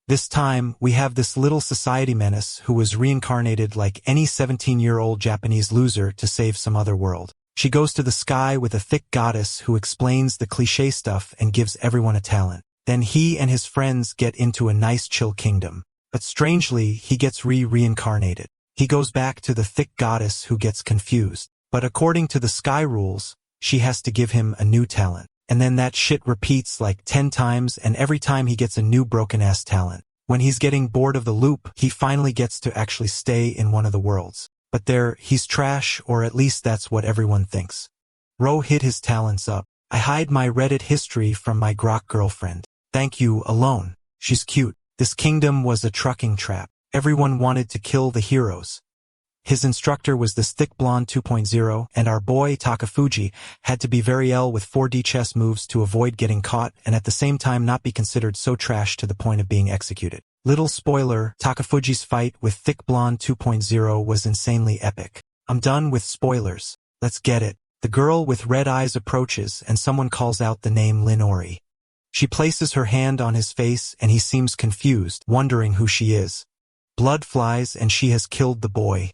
This time, we have this little society menace who was reincarnated like any 17-year-old Japanese loser to save some other world. She goes to the sky with a thick goddess who explains the cliché stuff and gives everyone a talent. Then he and his friends get into a nice chill kingdom. But strangely, he gets reincarnated. He goes back to the thick goddess who gets confused. But according to the sky rules, she has to give him a new talent. And then that shit repeats like 10 times, and every time he gets a new broken-ass talent. When he's getting bored of the loop, he finally gets to actually stay in one of the worlds. But there, he's trash, or at least that's what everyone thinks. Ro hid his talents up. I hide my Reddit history from my grok girlfriend. Thank you, alone. She's cute. This kingdom was a trucking trap. Everyone wanted to kill the heroes. His instructor was this thick blonde 2.0, and our boy Takafuji had to be very L with 4D chess moves to avoid getting caught and at the same time not be considered so trash to the point of being executed. Little spoiler, Takafuji's fight with thick blonde 2.0 was insanely epic. I'm done with spoilers. Let's get it. The girl with red eyes approaches and someone calls out the name Linori. She places her hand on his face and he seems confused, wondering who she is. Blood flies and she has killed the boy.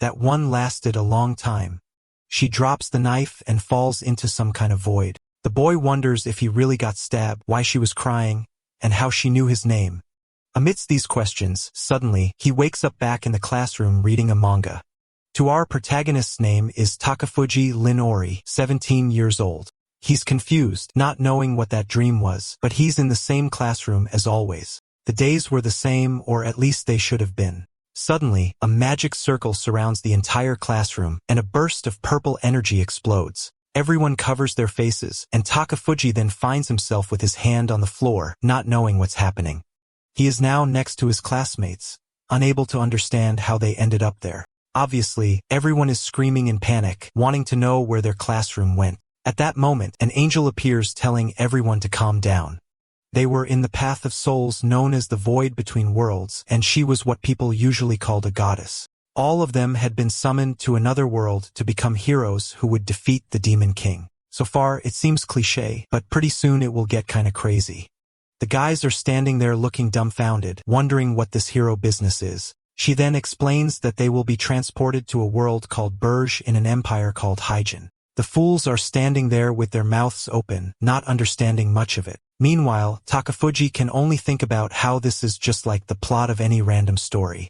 That one lasted a long time. She drops the knife and falls into some kind of void. The boy wonders if he really got stabbed, why she was crying, and how she knew his name. Amidst these questions, suddenly, he wakes up back in the classroom reading a manga. To our protagonist's name is Takafuji Linori, 17 years old. He's confused, not knowing what that dream was, but he's in the same classroom as always. The days were the same, or at least they should have been. Suddenly, a magic circle surrounds the entire classroom, and a burst of purple energy explodes. Everyone covers their faces, and Takafuji then finds himself with his hand on the floor, not knowing what's happening. He is now next to his classmates, unable to understand how they ended up there. Obviously, everyone is screaming in panic, wanting to know where their classroom went. At that moment, an angel appears telling everyone to calm down. They were in the path of souls known as the void between worlds, and she was what people usually called a goddess. All of them had been summoned to another world to become heroes who would defeat the Demon King. So far, it seems cliché, but pretty soon it will get kinda crazy. The guys are standing there looking dumbfounded, wondering what this hero business is. She then explains that they will be transported to a world called Burj in an empire called Hyjin. The fools are standing there with their mouths open, not understanding much of it. Meanwhile, Takafuji can only think about how this is just like the plot of any random story.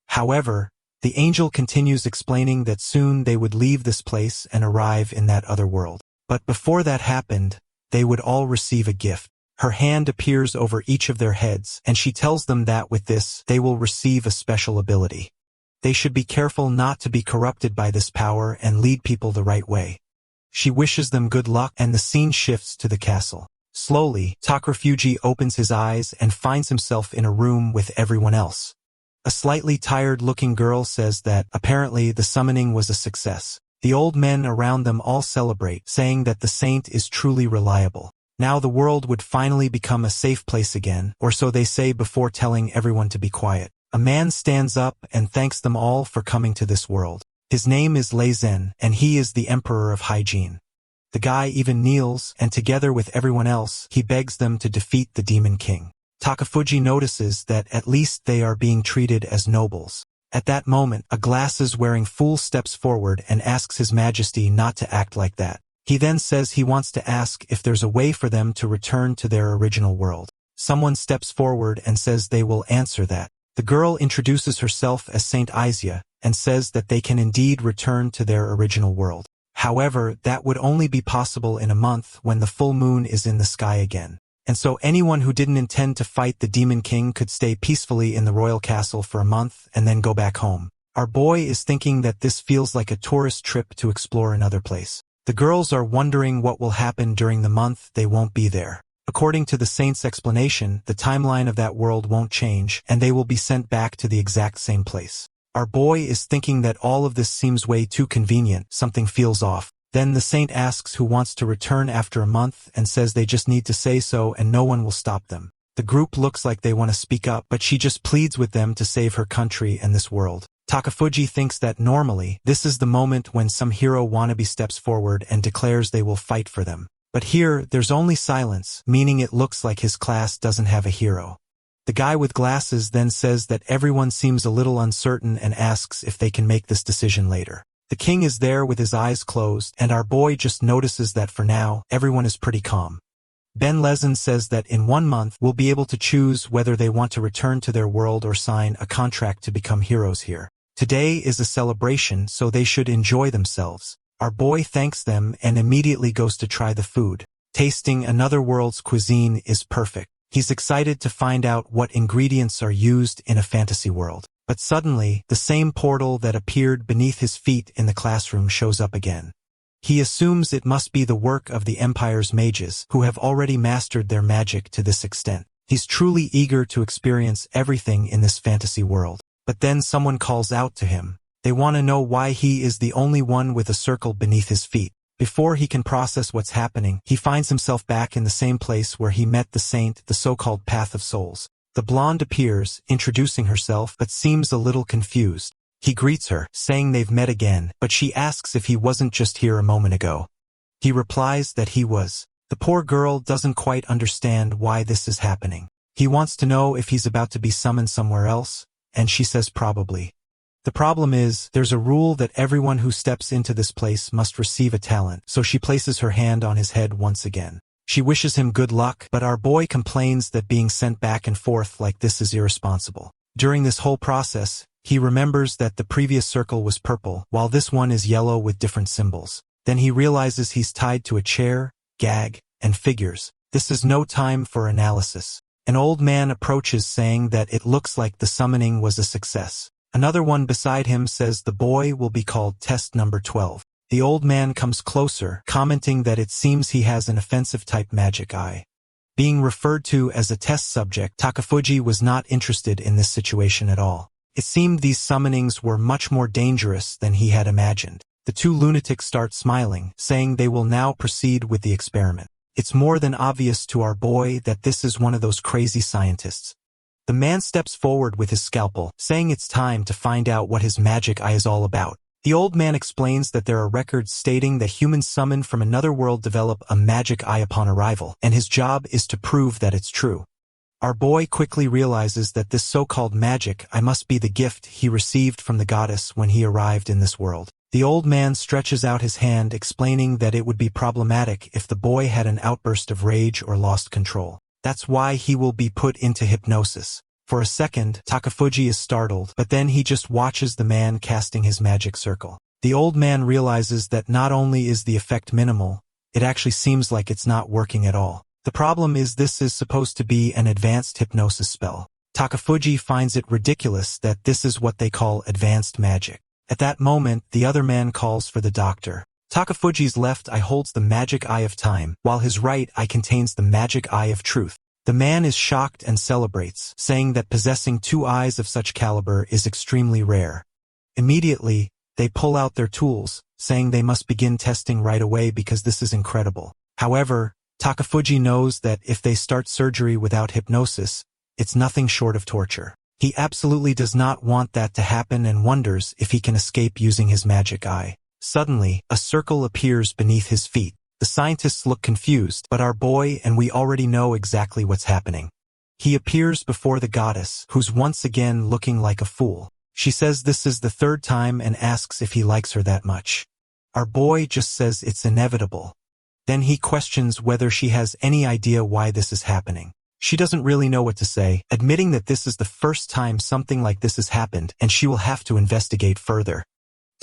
However, the angel continues explaining that soon they would leave this place and arrive in that other world. But before that happened, they would all receive a gift. Her hand appears over each of their heads, and she tells them that with this, they will receive a special ability. They should be careful not to be corrupted by this power and lead people the right way. She wishes them good luck, and the scene shifts to the castle. Slowly, Takafuji opens his eyes and finds himself in a room with everyone else. A slightly tired-looking girl says that, apparently, the summoning was a success. The old men around them all celebrate, saying that the saint is truly reliable. Now the world would finally become a safe place again, or so they say before telling everyone to be quiet. A man stands up and thanks them all for coming to this world. His name is Lei Zhen, and he is the emperor of Hyjin. The guy even kneels, and together with everyone else, he begs them to defeat the Demon King. Takafuji notices that at least they are being treated as nobles. At that moment, a glasses-wearing fool steps forward and asks His Majesty not to act like that. He then says he wants to ask if there's a way for them to return to their original world. Someone steps forward and says they will answer that. The girl introduces herself as Saint Isia, and says that they can indeed return to their original world. However, that would only be possible in a month when the full moon is in the sky again. And so anyone who didn't intend to fight the Demon King could stay peacefully in the royal castle for a month and then go back home. Our boy is thinking that this feels like a tourist trip to explore another place. The girls are wondering what will happen during the month they won't be there. According to the saint's explanation, the timeline of that world won't change, and they will be sent back to the exact same place. Our boy is thinking that all of this seems way too convenient, something feels off. Then the saint asks who wants to return after a month and says they just need to say so and no one will stop them. The group looks like they want to speak up, but she just pleads with them to save her country and this world. Takafuji thinks that normally, this is the moment when some hero wannabe steps forward and declares they will fight for them. But here, there's only silence, meaning it looks like his class doesn't have a hero. The guy with glasses then says that everyone seems a little uncertain and asks if they can make this decision later. The king is there with his eyes closed, and our boy just notices that for now, everyone is pretty calm. Ben Lezen says that in 1 month we'll be able to choose whether they want to return to their world or sign a contract to become heroes here. Today is a celebration, so they should enjoy themselves. Our boy thanks them and immediately goes to try the food. Tasting another world's cuisine is perfect. He's excited to find out what ingredients are used in a fantasy world. But suddenly, the same portal that appeared beneath his feet in the classroom shows up again. He assumes it must be the work of the Empire's mages, who have already mastered their magic to this extent. He's truly eager to experience everything in this fantasy world. But then someone calls out to him. They want to know why he is the only one with a circle beneath his feet. Before he can process what's happening, he finds himself back in the same place where he met the saint, the so-called Path of Souls. The blonde appears, introducing herself, but seems a little confused. He greets her, saying they've met again, but she asks if he wasn't just here a moment ago. He replies that he was. The poor girl doesn't quite understand why this is happening. He wants to know if he's about to be summoned somewhere else, and she says probably. The problem is, there's a rule that everyone who steps into this place must receive a talent, so she places her hand on his head once again. She wishes him good luck, but our boy complains that being sent back and forth like this is irresponsible. During this whole process, he remembers that the previous circle was purple, while this one is yellow with different symbols. Then he realizes he's tied to a chair, gag, and figures. This is no time for analysis. An old man approaches saying that it looks like the summoning was a success. Another one beside him says the boy will be called test number 12. The old man comes closer, commenting that it seems he has an offensive-type magic eye. Being referred to as a test subject, Takafuji was not interested in this situation at all. It seemed these summonings were much more dangerous than he had imagined. The two lunatics start smiling, saying they will now proceed with the experiment. It's more than obvious to our boy that this is one of those crazy scientists. The man steps forward with his scalpel, saying it's time to find out what his magic eye is all about. The old man explains that there are records stating that humans summoned from another world develop a magic eye upon arrival, and his job is to prove that it's true. Our boy quickly realizes that this so-called magic eye must be the gift he received from the goddess when he arrived in this world. The old man stretches out his hand, explaining that it would be problematic if the boy had an outburst of rage or lost control. That's why he will be put into hypnosis. For a second, Takafuji is startled, but then he just watches the man casting his magic circle. The old man realizes that not only is the effect minimal, it actually seems like it's not working at all. The problem is this is supposed to be an advanced hypnosis spell. Takafuji finds it ridiculous that this is what they call advanced magic. At that moment, the other man calls for the doctor. Takafuji's left eye holds the magic eye of time, while his right eye contains the magic eye of truth. The man is shocked and celebrates, saying that possessing two eyes of such caliber is extremely rare. Immediately, they pull out their tools, saying they must begin testing right away because this is incredible. However, Takafuji knows that if they start surgery without hypnosis, it's nothing short of torture. He absolutely does not want that to happen and wonders if he can escape using his magic eye. Suddenly, a circle appears beneath his feet. The scientists look confused, but our boy and we already know exactly what's happening. He appears before the goddess, who's once again looking like a fool. She says this is the third time and asks if he likes her that much. Our boy just says it's inevitable. Then he questions whether she has any idea why this is happening. She doesn't really know what to say, admitting that this is the first time something like this has happened and she will have to investigate further.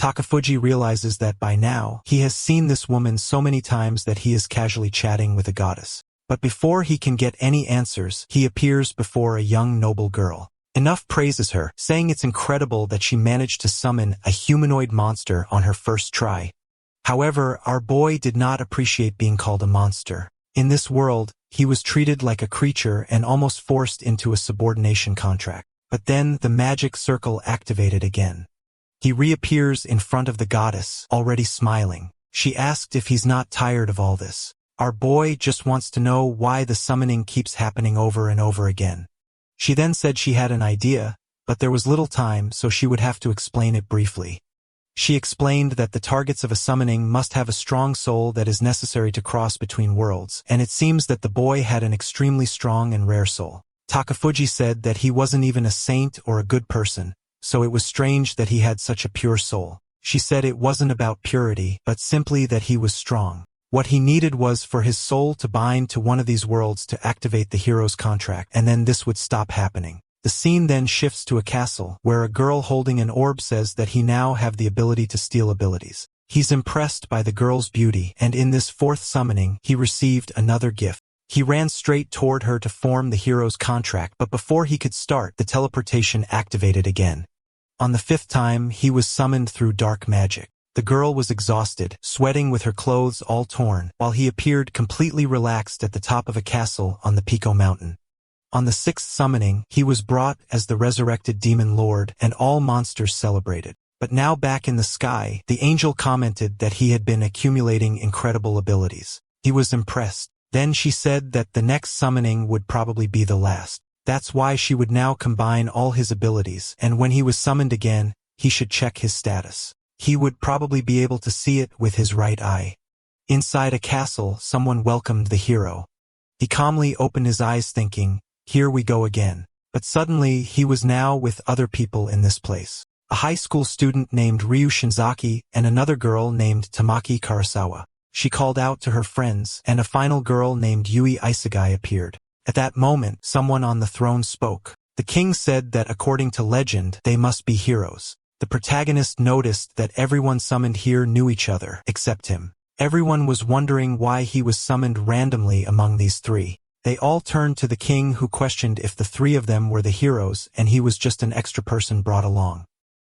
Takafuji realizes that by now, he has seen this woman so many times that he is casually chatting with a goddess. But before he can get any answers, he appears before a young noble girl. Enough praises her, saying it's incredible that she managed to summon a humanoid monster on her first try. However, our boy did not appreciate being called a monster. In this world, he was treated like a creature and almost forced into a subordination contract. But then the magic circle activated again. He reappears in front of the goddess, already smiling. She asked if he's not tired of all this. Our boy just wants to know why the summoning keeps happening over and over again. She then said she had an idea, but there was little time, so she would have to explain it briefly. She explained that the targets of a summoning must have a strong soul that is necessary to cross between worlds, and it seems that the boy had an extremely strong and rare soul. Takafuji said that he wasn't even a saint or a good person, so it was strange that he had such a pure soul. She said it wasn't about purity, but simply that he was strong. What he needed was for his soul to bind to one of these worlds to activate the hero's contract, and then this would stop happening. The scene then shifts to a castle, where a girl holding an orb says that he now have the ability to steal abilities. He's impressed by the girl's beauty, and in this fourth summoning, he received another gift. He ran straight toward her to form the hero's contract, but before he could start, the teleportation activated again. On the fifth time, he was summoned through dark magic. The girl was exhausted, sweating with her clothes all torn, while he appeared completely relaxed at the top of a castle on the Pico Mountain. On the sixth summoning, he was brought as the resurrected demon lord, and all monsters celebrated. But now back in the sky, the angel commented that he had been accumulating incredible abilities. He was impressed. Then she said that the next summoning would probably be the last. That's why she would now combine all his abilities, and when he was summoned again, he should check his status. He would probably be able to see it with his right eye. Inside a castle, someone welcomed the hero. He calmly opened his eyes thinking, "Here we go again." But suddenly, he was now with other people in this place. A high school student named Ryu Shinzaki and another girl named Tamaki Karasawa. She called out to her friends, and a final girl named Yui Isegai appeared. At that moment, someone on the throne spoke. The king said that according to legend, they must be heroes. The protagonist noticed that everyone summoned here knew each other, except him. Everyone was wondering why he was summoned randomly among these three. They all turned to the king, who questioned if the three of them were the heroes and he was just an extra person brought along.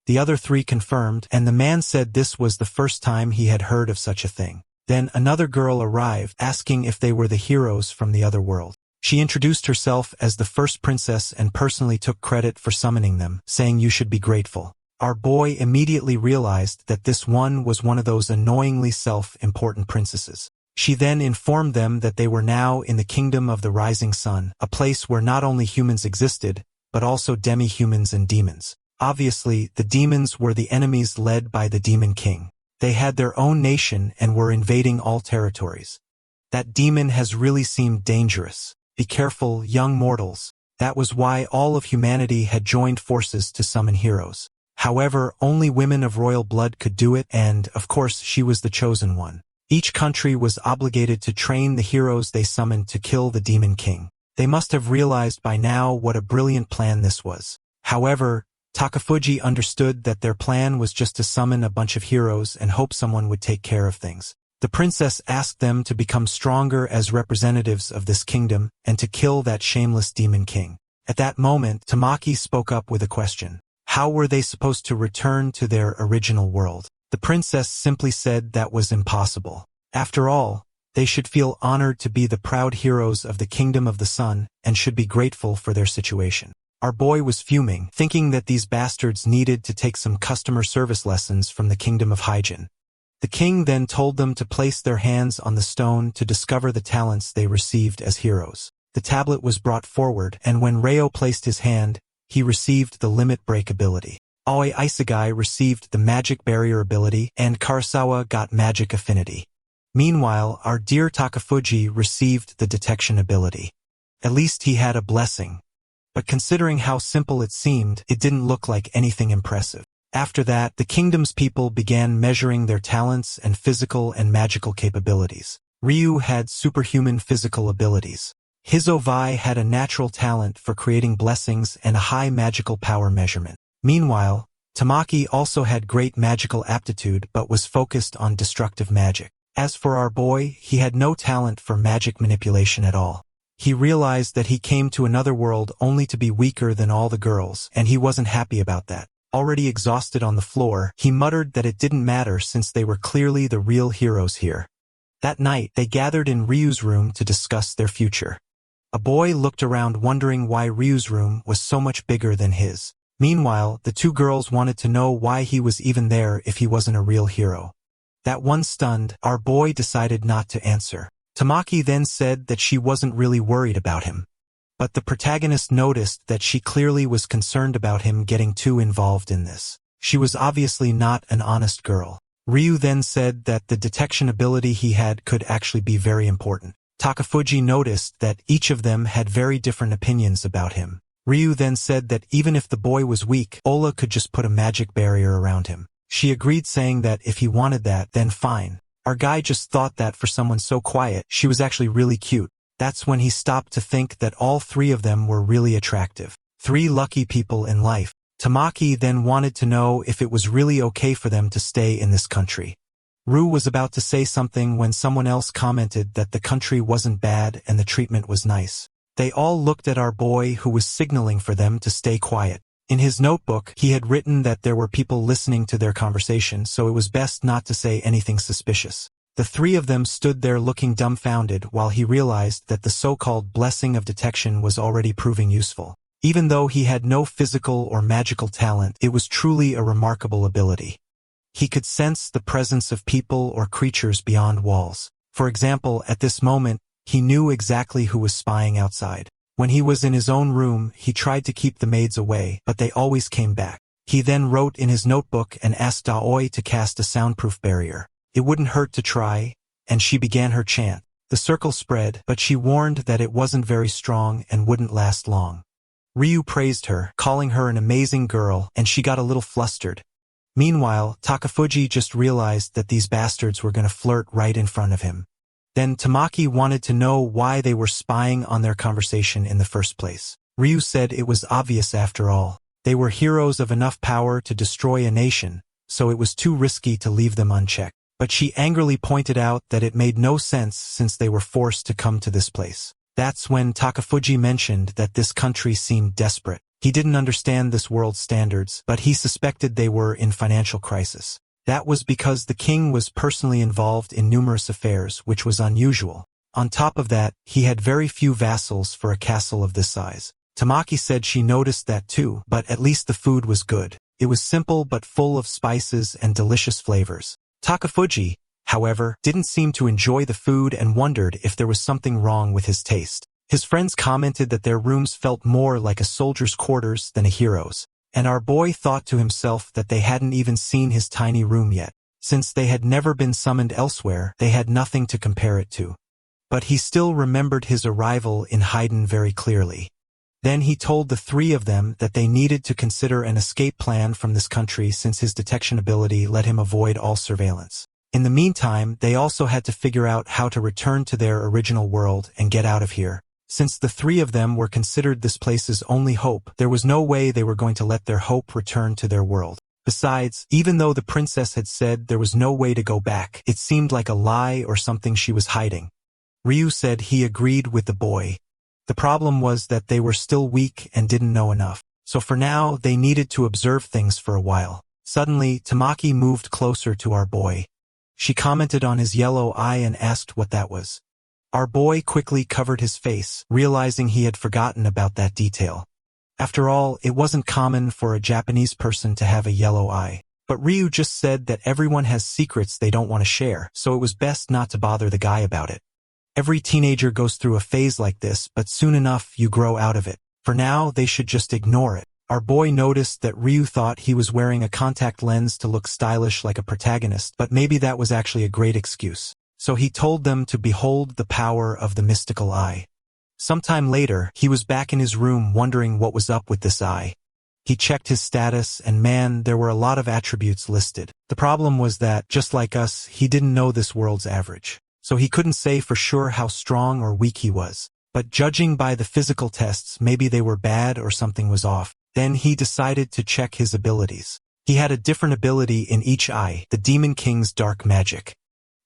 The other three confirmed, and the man said this was the first time he had heard of such a thing. Then another girl arrived, asking if they were the heroes from the other world. She introduced herself as the first princess and personally took credit for summoning them, saying you should be grateful. Our boy immediately realized that this one was one of those annoyingly self-important princesses. She then informed them that they were now in the kingdom of the rising sun, a place where not only humans existed, but also demi-humans and demons. Obviously, the demons were the enemies led by the demon king. They had their own nation and were invading all territories. That demon has really seemed dangerous. Be careful, young mortals. That was why all of humanity had joined forces to summon heroes. However, only women of royal blood could do it, and, of course, she was the chosen one. Each country was obligated to train the heroes they summoned to kill the demon king. They must have realized by now what a brilliant plan this was. However, Takafuji understood that their plan was just to summon a bunch of heroes and hope someone would take care of things. The princess asked them to become stronger as representatives of this kingdom and to kill that shameless demon king. At that moment, Tamaki spoke up with a question. How were they supposed to return to their original world? The princess simply said that was impossible. After all, they should feel honored to be the proud heroes of the kingdom of the sun and should be grateful for their situation. Our boy was fuming, thinking that these bastards needed to take some customer service lessons from the kingdom of Hyjin. The king then told them to place their hands on the stone to discover the talents they received as heroes. The tablet was brought forward, and when Reo placed his hand, he received the limit break ability. Aoi Isegai received the magic barrier ability, and Karasawa got magic affinity. Meanwhile, our dear Takafuji received the detection ability. At least he had a blessing. But considering how simple it seemed, it didn't look like anything impressive. After that, the kingdom's people began measuring their talents and physical and magical capabilities. Ryu had superhuman physical abilities. Hizovai had a natural talent for creating blessings and a high magical power measurement. Meanwhile, Tamaki also had great magical aptitude but was focused on destructive magic. As for our boy, he had no talent for magic manipulation at all. He realized that he came to another world only to be weaker than all the girls, and he wasn't happy about that. Already exhausted on the floor, he muttered that it didn't matter since they were clearly the real heroes here. That night, they gathered in Ryu's room to discuss their future. A boy looked around wondering why Ryu's room was so much bigger than his. Meanwhile, the two girls wanted to know why he was even there if he wasn't a real hero. That one stunned, our boy decided not to answer. Tamaki then said that she wasn't really worried about him. But the protagonist noticed that she clearly was concerned about him getting too involved in this. She was obviously not an honest girl. Ryu then said that the detection ability he had could actually be very important. Takafuji noticed that each of them had very different opinions about him. Ryu then said that even if the boy was weak, Ola could just put a magic barrier around him. She agreed, saying that if he wanted that, then fine. Our guy just thought that for someone so quiet, she was actually really cute. That's when he stopped to think that all three of them were really attractive. 3 lucky people in life. Tamaki then wanted to know if it was really okay for them to stay in this country. Rue was about to say something when someone else commented that the country wasn't bad and the treatment was nice. They all looked at our boy, who was signaling for them to stay quiet. In his notebook, he had written that there were people listening to their conversation, so it was best not to say anything suspicious. The 3 of them stood there looking dumbfounded while he realized that the so-called blessing of detection was already proving useful. Even though he had no physical or magical talent, it was truly a remarkable ability. He could sense the presence of people or creatures beyond walls. For example, at this moment, he knew exactly who was spying outside. When he was in his own room, he tried to keep the maids away, but they always came back. He then wrote in his notebook and asked Aoi to cast a soundproof barrier. It wouldn't hurt to try, and she began her chant. The circle spread, but she warned that it wasn't very strong and wouldn't last long. Ryu praised her, calling her an amazing girl, and she got a little flustered. Meanwhile, Takafuji just realized that these bastards were going to flirt right in front of him. Then Tamaki wanted to know why they were spying on their conversation in the first place. Ryu said it was obvious after all. They were heroes of enough power to destroy a nation, so it was too risky to leave them unchecked. But she angrily pointed out that it made no sense since they were forced to come to this place. That's when Takafuji mentioned that this country seemed desperate. He didn't understand this world's standards, but he suspected they were in financial crisis. That was because the king was personally involved in numerous affairs, which was unusual. On top of that, he had very few vassals for a castle of this size. Tamaki said she noticed that too, but at least the food was good. It was simple but full of spices and delicious flavors. Takafuji, however, didn't seem to enjoy the food and wondered if there was something wrong with his taste. His friends commented that their rooms felt more like a soldier's quarters than a hero's. And our boy thought to himself that they hadn't even seen his tiny room yet. Since they had never been summoned elsewhere, they had nothing to compare it to. But he still remembered his arrival in Haiden very clearly. Then he told the 3 of them that they needed to consider an escape plan from this country since his detection ability let him avoid all surveillance. In the meantime, they also had to figure out how to return to their original world and get out of here. Since the 3 of them were considered this place's only hope, there was no way they were going to let their hope return to their world. Besides, even though the princess had said there was no way to go back, it seemed like a lie or something she was hiding. Ryu said he agreed with the boy. The problem was that they were still weak and didn't know enough. So for now, they needed to observe things for a while. Suddenly, Tamaki moved closer to our boy. She commented on his yellow eye and asked what that was. Our boy quickly covered his face, realizing he had forgotten about that detail. After all, it wasn't common for a Japanese person to have a yellow eye. But Ryu just said that everyone has secrets they don't want to share, so it was best not to bother the guy about it. Every teenager goes through a phase like this, but soon enough you grow out of it. For now, they should just ignore it. Our boy noticed that Ryu thought he was wearing a contact lens to look stylish like a protagonist, but maybe that was actually a great excuse. So he told them to behold the power of the mystical eye. Sometime later, he was back in his room wondering what was up with this eye. He checked his status and man, there were a lot of attributes listed. The problem was that, just like us, he didn't know this world's average. So he couldn't say for sure how strong or weak he was. But judging by the physical tests, maybe they were bad or something was off. Then he decided to check his abilities. He had a different ability in each eye, the Demon King's dark magic.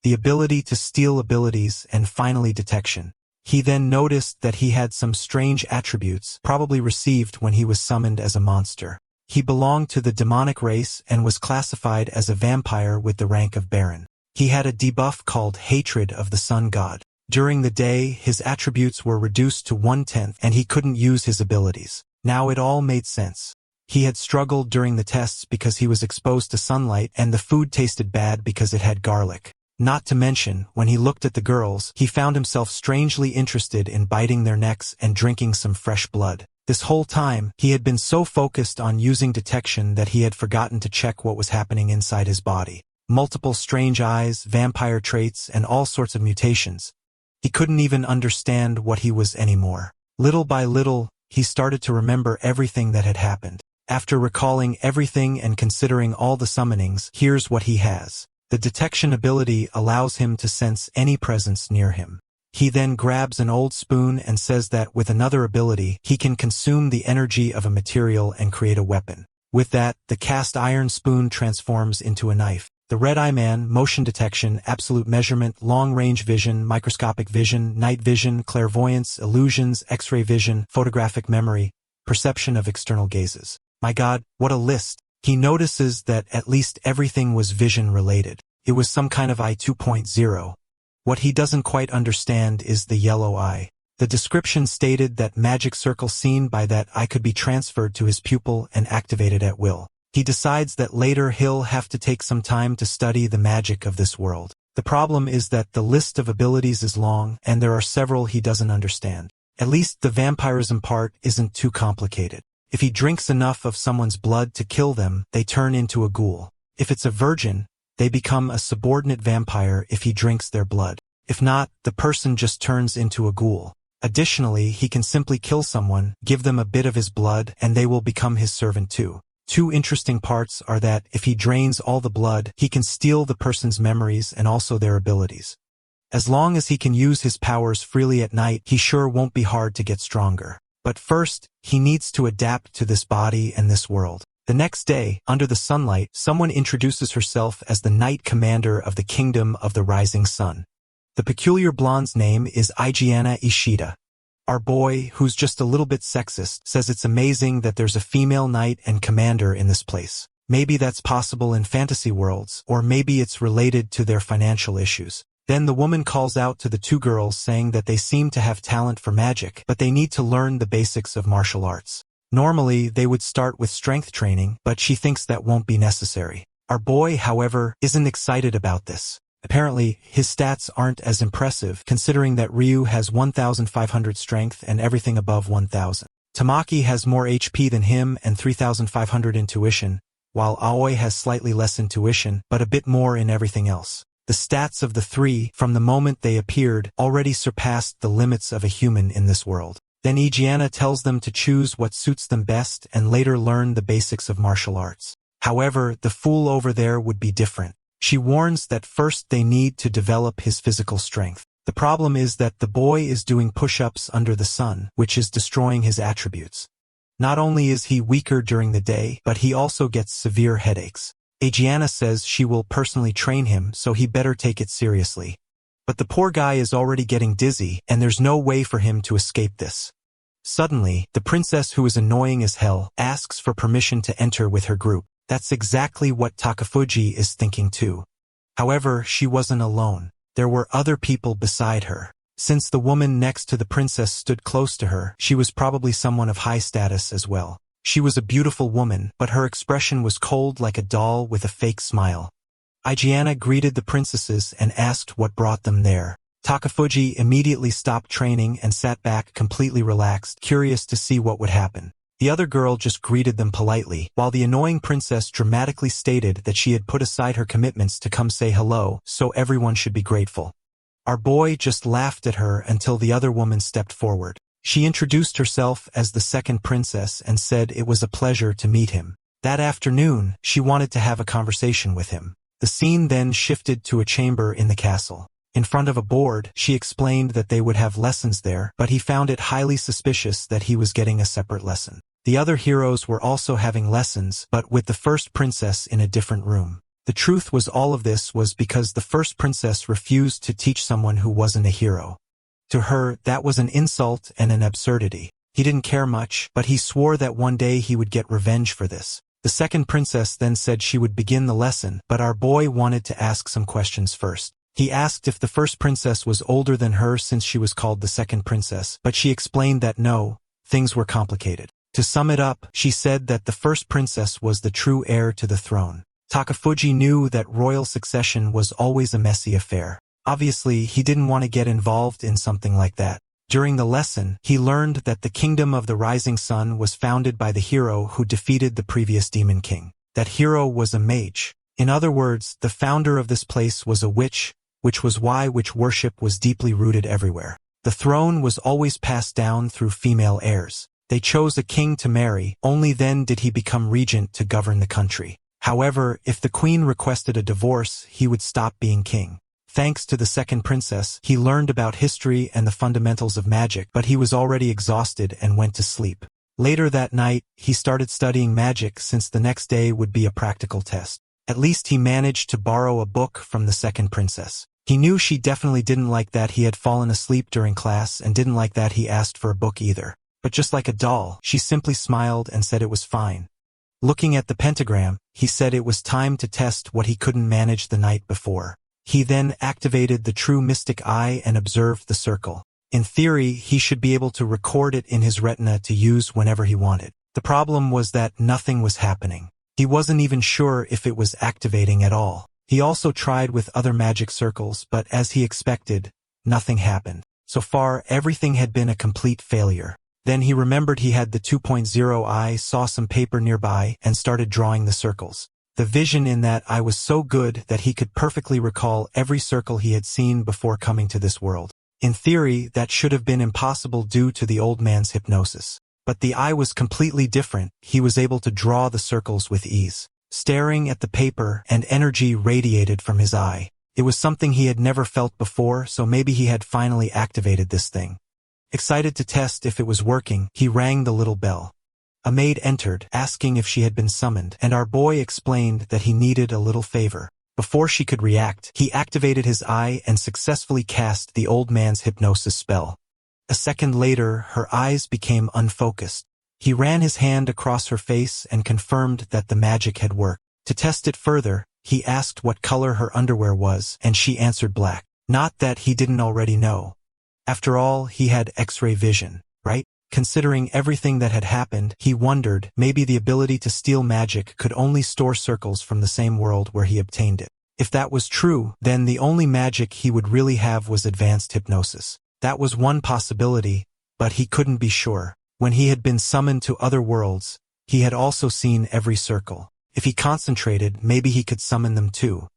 The ability to steal abilities, and finally detection. He then noticed that he had some strange attributes, probably received when he was summoned as a monster. He belonged to the demonic race and was classified as a vampire with the rank of Baron. He had a debuff called Hatred of the Sun God. During the day, his attributes were reduced to 1/10 and he couldn't use his abilities. Now it all made sense. He had struggled during the tests because he was exposed to sunlight and the food tasted bad because it had garlic. Not to mention, when he looked at the girls, he found himself strangely interested in biting their necks and drinking some fresh blood. This whole time, he had been so focused on using detection that he had forgotten to check what was happening inside his body. Multiple strange eyes, vampire traits, and all sorts of mutations. He couldn't even understand what he was anymore. Little by little, he started to remember everything that had happened. After recalling everything and considering all the summonings, here's what he has. The detection ability allows him to sense any presence near him. He then grabs an old spoon and says that with another ability, he can consume the energy of a material and create a weapon. With that, the cast iron spoon transforms into a knife. The Red Eye Man, motion detection, absolute measurement, long-range vision, microscopic vision, night vision, clairvoyance, illusions, X-ray vision, photographic memory, perception of external gazes. My God, what a list! He notices that at least everything was vision-related. It was some kind of eye 2.0. What he doesn't quite understand is the yellow eye. The description stated that magic circle seen by that eye could be transferred to his pupil and activated at will. He decides that later he'll have to take some time to study the magic of this world. The problem is that the list of abilities is long, and there are several he doesn't understand. At least the vampirism part isn't too complicated. If he drinks enough of someone's blood to kill them, they turn into a ghoul. If it's a virgin, they become a subordinate vampire if he drinks their blood. If not, the person just turns into a ghoul. Additionally, he can simply kill someone, give them a bit of his blood, and they will become his servant too. Two interesting parts are that if he drains all the blood, he can steal the person's memories and also their abilities. As long as he can use his powers freely at night, he sure won't be hard to get stronger. But first, he needs to adapt to this body and this world. The next day, under the sunlight, someone introduces herself as the Knight Commander of the Kingdom of the Rising Sun. The peculiar blonde's name is Igiana Ishida. Our boy, who's just a little bit sexist, says it's amazing that there's a female knight and commander in this place. Maybe that's possible in fantasy worlds, or maybe it's related to their financial issues. Then the woman calls out to the two girls saying that they seem to have talent for magic, but they need to learn the basics of martial arts. Normally, they would start with strength training, but she thinks that won't be necessary. Our boy, however, isn't excited about this. Apparently, his stats aren't as impressive, considering that Ryu has 1,500 strength and everything above 1,000. Tamaki has more HP than him and 3,500 intuition, while Aoi has slightly less intuition, but a bit more in everything else. The stats of the three, from the moment they appeared, already surpassed the limits of a human in this world. Then Igiana tells them to choose what suits them best and later learn the basics of martial arts. However, the fool over there would be different. She warns that first they need to develop his physical strength. The problem is that the boy is doing push-ups under the sun, which is destroying his attributes. Not only is he weaker during the day, but he also gets severe headaches. Agiana says she will personally train him, so he better take it seriously. But the poor guy is already getting dizzy, and there's no way for him to escape this. Suddenly, the princess, who is annoying as hell, asks for permission to enter with her group. That's exactly what Takafuji is thinking too. However, she wasn't alone. There were other people beside her. Since the woman next to the princess stood close to her, she was probably someone of high status as well. She was a beautiful woman, but her expression was cold like a doll with a fake smile. Igiana greeted the princesses and asked what brought them there. Takafuji immediately stopped training and sat back completely relaxed, curious to see what would happen. The other girl just greeted them politely, while the annoying princess dramatically stated that she had put aside her commitments to come say hello, so everyone should be grateful. Our boy just laughed at her until the other woman stepped forward. She introduced herself as the second princess and said it was a pleasure to meet him. That afternoon, she wanted to have a conversation with him. The scene then shifted to a chamber in the castle. In front of a board, she explained that they would have lessons there, but he found it highly suspicious that he was getting a separate lesson. The other heroes were also having lessons, but with the first princess in a different room. The truth was all of this was because the first princess refused to teach someone who wasn't a hero. To her, that was an insult and an absurdity. He didn't care much, but he swore that one day he would get revenge for this. The second princess then said she would begin the lesson, but our boy wanted to ask some questions first. He asked if the first princess was older than her since she was called the second princess, but she explained that no, things were complicated. To sum it up, she said that the first princess was the true heir to the throne. Takafuji knew that royal succession was always a messy affair. Obviously, he didn't want to get involved in something like that. During the lesson, he learned that the Kingdom of the Rising Sun was founded by the hero who defeated the previous Demon King. That hero was a mage. In other words, the founder of this place was a witch, which was why witch worship was deeply rooted everywhere. The throne was always passed down through female heirs. They chose a king to marry, only then did he become regent to govern the country. However, if the queen requested a divorce, he would stop being king. Thanks to the second princess, he learned about history and the fundamentals of magic, but he was already exhausted and went to sleep. Later that night, he started studying magic since the next day would be a practical test. At least he managed to borrow a book from the second princess. He knew she definitely didn't like that he had fallen asleep during class and didn't like that he asked for a book either. But just like a doll, she simply smiled and said it was fine. Looking at the pentagram, he said it was time to test what he couldn't manage the night before. He then activated the true mystic eye and observed the circle. In theory, he should be able to record it in his retina to use whenever he wanted. The problem was that nothing was happening. He wasn't even sure if it was activating at all. He also tried with other magic circles, but as he expected, nothing happened. So far, everything had been a complete failure. Then he remembered he had the 2.0 eye, saw some paper nearby, and started drawing the circles. The vision in that eye was so good that he could perfectly recall every circle he had seen before coming to this world. In theory, that should have been impossible due to the old man's hypnosis. But the eye was completely different. He was able to draw the circles with ease. Staring at the paper, and energy radiated from his eye. It was something he had never felt before, so maybe he had finally activated this thing. Excited to test if it was working, he rang the little bell. A maid entered, asking if she had been summoned, and our boy explained that he needed a little favor. Before she could react, he activated his eye and successfully cast the old man's hypnosis spell. A second later, her eyes became unfocused. He ran his hand across her face and confirmed that the magic had worked. To test it further, he asked what color her underwear was, and she answered black. Not that he didn't already know. After all, he had X-ray vision, right? Considering everything that had happened, he wondered maybe the ability to steal magic could only store circles from the same world where he obtained it. If that was true, then the only magic he would really have was advanced hypnosis. That was one possibility, but he couldn't be sure. When he had been summoned to other worlds, he had also seen every circle. If he concentrated, maybe he could summon them too.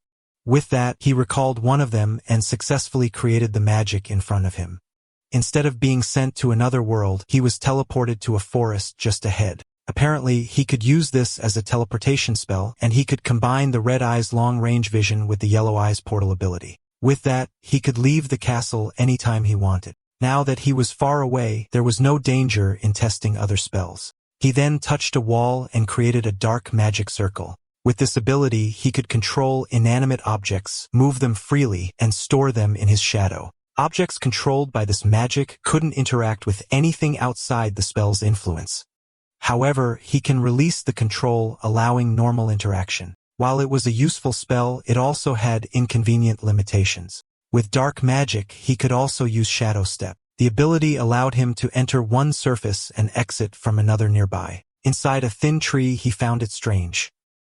With that, he recalled one of them and successfully created the magic in front of him. Instead of being sent to another world, he was teleported to a forest just ahead. Apparently, he could use this as a teleportation spell, and he could combine the red eye's long-range vision with the yellow eye's portal ability. With that, he could leave the castle anytime he wanted. Now that he was far away, there was no danger in testing other spells. He then touched a wall and created a dark magic circle. With this ability, he could control inanimate objects, move them freely, and store them in his shadow. Objects controlled by this magic couldn't interact with anything outside the spell's influence. However, he can release the control, allowing normal interaction. While it was a useful spell, it also had inconvenient limitations. With dark magic, he could also use Shadow Step. The ability allowed him to enter one surface and exit from another nearby. Inside a thin tree, he found it strange.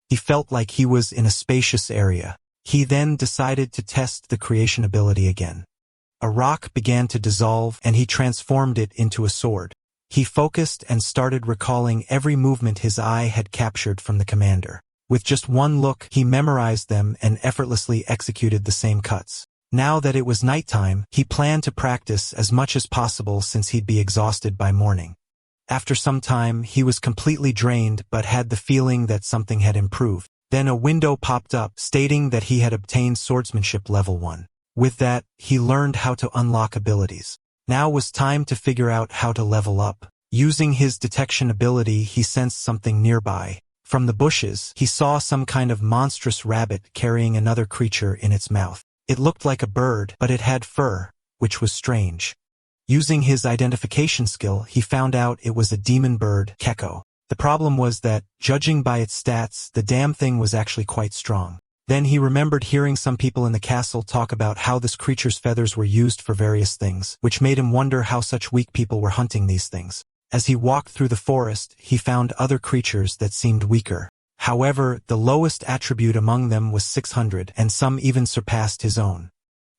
He felt like he was in a spacious area. He then decided to test the creation ability again. A rock began to dissolve, and he transformed it into a sword. He focused and started recalling every movement his eye had captured from the commander. With just one look, he memorized them and effortlessly executed the same cuts. Now that it was nighttime, he planned to practice as much as possible since he'd be exhausted by morning. After some time, he was completely drained but had the feeling that something had improved. Then a window popped up, stating that he had obtained swordsmanship level 1. With that, he learned how to unlock abilities. Now was time to figure out how to level up. Using his detection ability, he sensed something nearby. From the bushes, he saw some kind of monstrous rabbit carrying another creature in its mouth. It looked like a bird, but it had fur, which was strange. Using his identification skill, he found out it was a demon bird, Keko. The problem was that, judging by its stats, the damn thing was actually quite strong. Then he remembered hearing some people in the castle talk about how this creature's feathers were used for various things, which made him wonder how such weak people were hunting these things. As he walked through the forest, he found other creatures that seemed weaker. However, the lowest attribute among them was 600, and some even surpassed his own.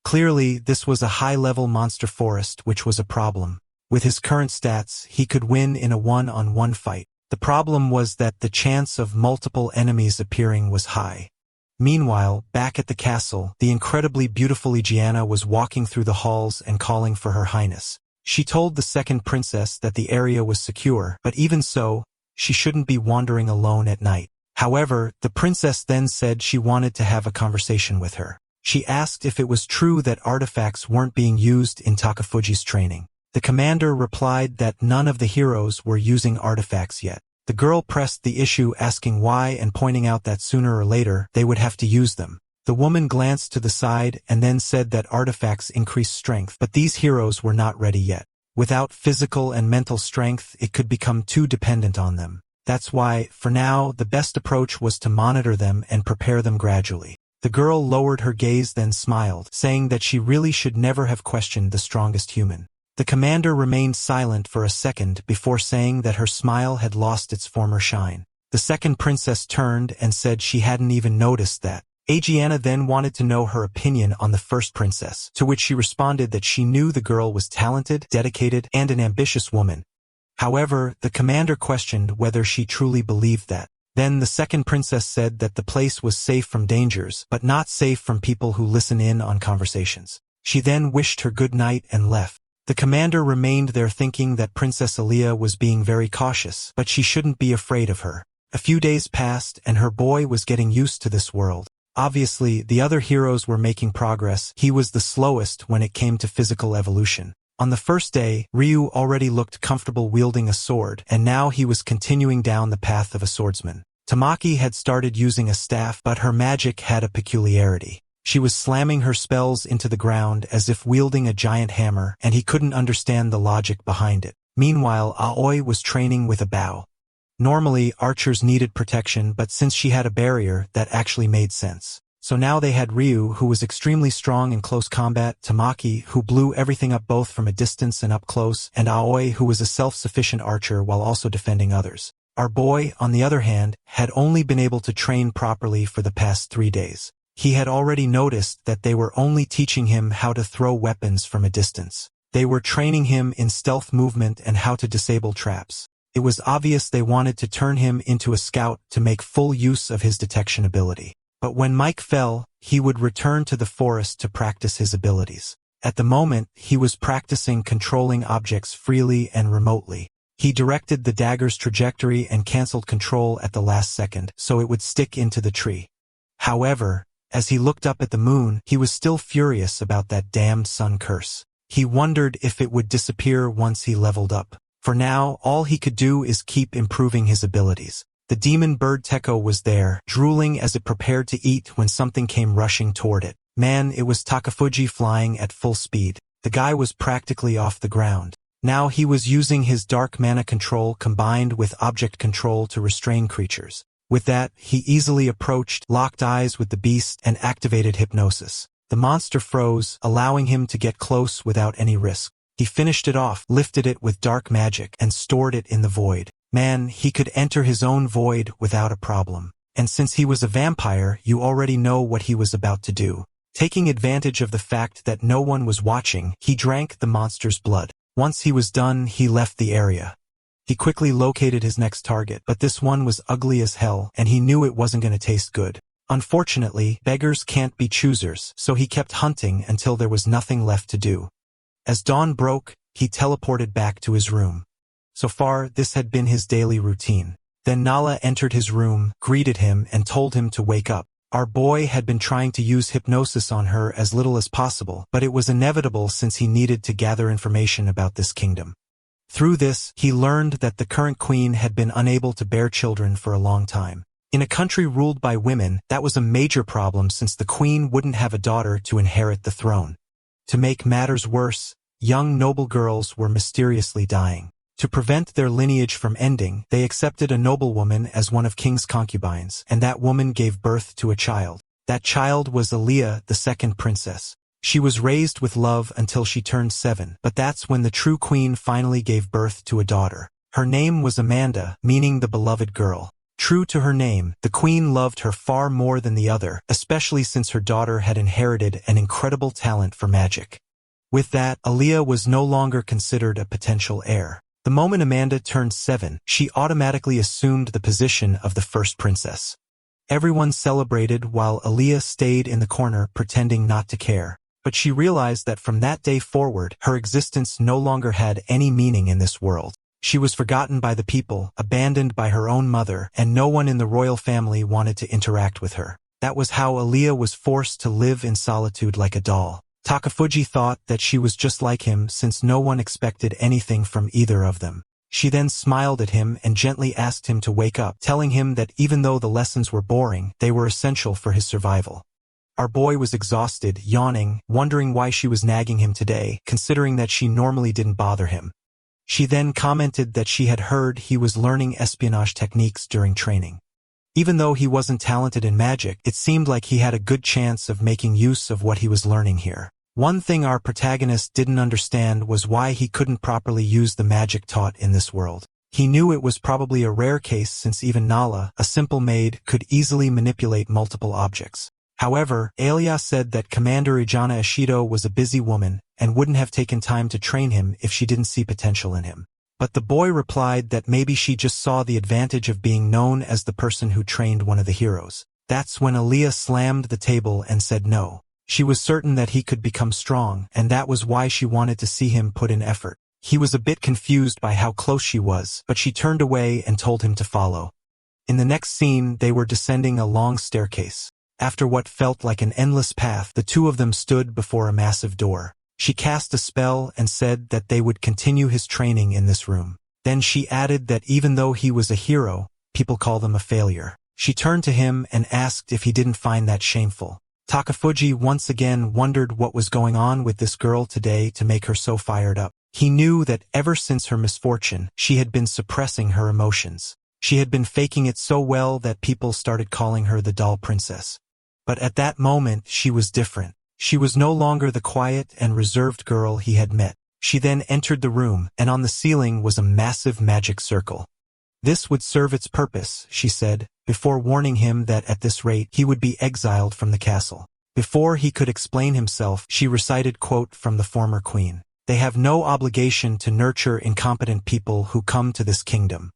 Clearly, this was a high-level monster forest, which was a problem. With his current stats, he could win in a one-on-one fight. The problem was that the chance of multiple enemies appearing was high. Meanwhile, back at the castle, the incredibly beautiful Gianna was walking through the halls and calling for her highness. She told the second princess that the area was secure, but even so, she shouldn't be wandering alone at night. However, the princess then said she wanted to have a conversation with her. She asked if it was true that artifacts weren't being used in Takafuji's training. The commander replied that none of the heroes were using artifacts yet. The girl pressed the issue, asking why and pointing out that sooner or later they would have to use them. The woman glanced to the side and then said that artifacts increase strength, but these heroes were not ready yet. Without physical and mental strength, it could become too dependent on them. That's why, for now, the best approach was to monitor them and prepare them gradually. The girl lowered her gaze, then smiled, saying that she really should never have questioned the strongest human. The commander remained silent for a second before saying that her smile had lost its former shine. The second princess turned and said she hadn't even noticed that. Gianna then wanted to know her opinion on the first princess, to which she responded that she knew the girl was talented, dedicated, and an ambitious woman. However, the commander questioned whether she truly believed that. Then the second princess said that the place was safe from dangers, but not safe from people who listen in on conversations. She then wished her good night and left. The commander remained there thinking that Princess Aaliyah was being very cautious, but she shouldn't be afraid of her. A few days passed and her boy was getting used to this world. Obviously, the other heroes were making progress. He was the slowest when it came to physical evolution. On the first day, Ryu already looked comfortable wielding a sword, and now he was continuing down the path of a swordsman. Tamaki had started using a staff, but her magic had a peculiarity. She was slamming her spells into the ground as if wielding a giant hammer, and he couldn't understand the logic behind it. Meanwhile, Aoi was training with a bow. Normally, archers needed protection, but since she had a barrier, that actually made sense. So now they had Ryu, who was extremely strong in close combat, Tamaki, who blew everything up both from a distance and up close, and Aoi, who was a self-sufficient archer while also defending others. Our boy, on the other hand, had only been able to train properly for the past 3 days. He had already noticed that they were only teaching him how to throw weapons from a distance. They were training him in stealth movement and how to disable traps. It was obvious they wanted to turn him into a scout to make full use of his detection ability. But when Mike fell, he would return to the forest to practice his abilities. At the moment, he was practicing controlling objects freely and remotely. He directed the dagger's trajectory and canceled control at the last second, so it would stick into the tree. However, as he looked up at the moon, he was still furious about that damned sun curse. He wondered if it would disappear once he leveled up. For now, all he could do is keep improving his abilities. The demon bird Teko was there, drooling as it prepared to eat when something came rushing toward it. Man, it was Takafuji flying at full speed. The guy was practically off the ground. Now he was using his dark mana control combined with object control to restrain creatures. With that, he easily approached, locked eyes with the beast, and activated hypnosis. The monster froze, allowing him to get close without any risk. He finished it off, lifted it with dark magic, and stored it in the void. Man, he could enter his own void without a problem. And since he was a vampire, you already know what he was about to do. Taking advantage of the fact that no one was watching, he drank the monster's blood. Once he was done, he left the area. He quickly located his next target, but this one was ugly as hell, and he knew it wasn't going to taste good. Unfortunately, beggars can't be choosers, so he kept hunting until there was nothing left to do. As dawn broke, he teleported back to his room. So far, this had been his daily routine. Then Nala entered his room, greeted him, and told him to wake up. Our boy had been trying to use hypnosis on her as little as possible, but it was inevitable since he needed to gather information about this kingdom. Through this, he learned that the current queen had been unable to bear children for a long time. In a country ruled by women, that was a major problem since the queen wouldn't have a daughter to inherit the throne. To make matters worse, young noble girls were mysteriously dying. To prevent their lineage from ending, they accepted a noblewoman as one of king's concubines, and that woman gave birth to a child. That child was Aaliyah, the second princess. She was raised with love until she turned 7, but that's when the true queen finally gave birth to a daughter. Her name was Amanda, meaning the beloved girl. True to her name, the queen loved her far more than the other, especially since her daughter had inherited an incredible talent for magic. With that, Aaliyah was no longer considered a potential heir. The moment Amanda turned 7, she automatically assumed the position of the first princess. Everyone celebrated while Aaliyah stayed in the corner pretending not to care. But she realized that from that day forward, her existence no longer had any meaning in this world. She was forgotten by the people, abandoned by her own mother, and no one in the royal family wanted to interact with her. That was how Aaliyah was forced to live in solitude like a doll. Takafuji thought that she was just like him since no one expected anything from either of them. She then smiled at him and gently asked him to wake up, telling him that even though the lessons were boring, they were essential for his survival. Our boy was exhausted, yawning, wondering why she was nagging him today, considering that she normally didn't bother him. She then commented that she had heard he was learning espionage techniques during training. Even though he wasn't talented in magic, it seemed like he had a good chance of making use of what he was learning here. One thing our protagonist didn't understand was why he couldn't properly use the magic taught in this world. He knew it was probably a rare case since even Nala, a simple maid, could easily manipulate multiple objects. However, Aaliyah said that Commander Ijana Ishido was a busy woman and wouldn't have taken time to train him if she didn't see potential in him. But the boy replied that maybe she just saw the advantage of being known as the person who trained one of the heroes. That's when Aaliyah slammed the table and said no. She was certain that he could become strong, and that was why she wanted to see him put in effort. He was a bit confused by how close she was, but she turned away and told him to follow. In the next scene, they were descending a long staircase. After what felt like an endless path, the two of them stood before a massive door. She cast a spell and said that they would continue his training in this room. Then she added that even though he was a hero, people call them a failure. She turned to him and asked if he didn't find that shameful. Takafuji once again wondered what was going on with this girl today to make her so fired up. He knew that ever since her misfortune, she had been suppressing her emotions. She had been faking it so well that people started calling her the doll princess. But at that moment, she was different. She was no longer the quiet and reserved girl he had met. She then entered the room, and on the ceiling was a massive magic circle. This would serve its purpose, she said, before warning him that at this rate he would be exiled from the castle. Before he could explain himself, she recited quote from the former queen. They have no obligation to nurture incompetent people who come to this kingdom.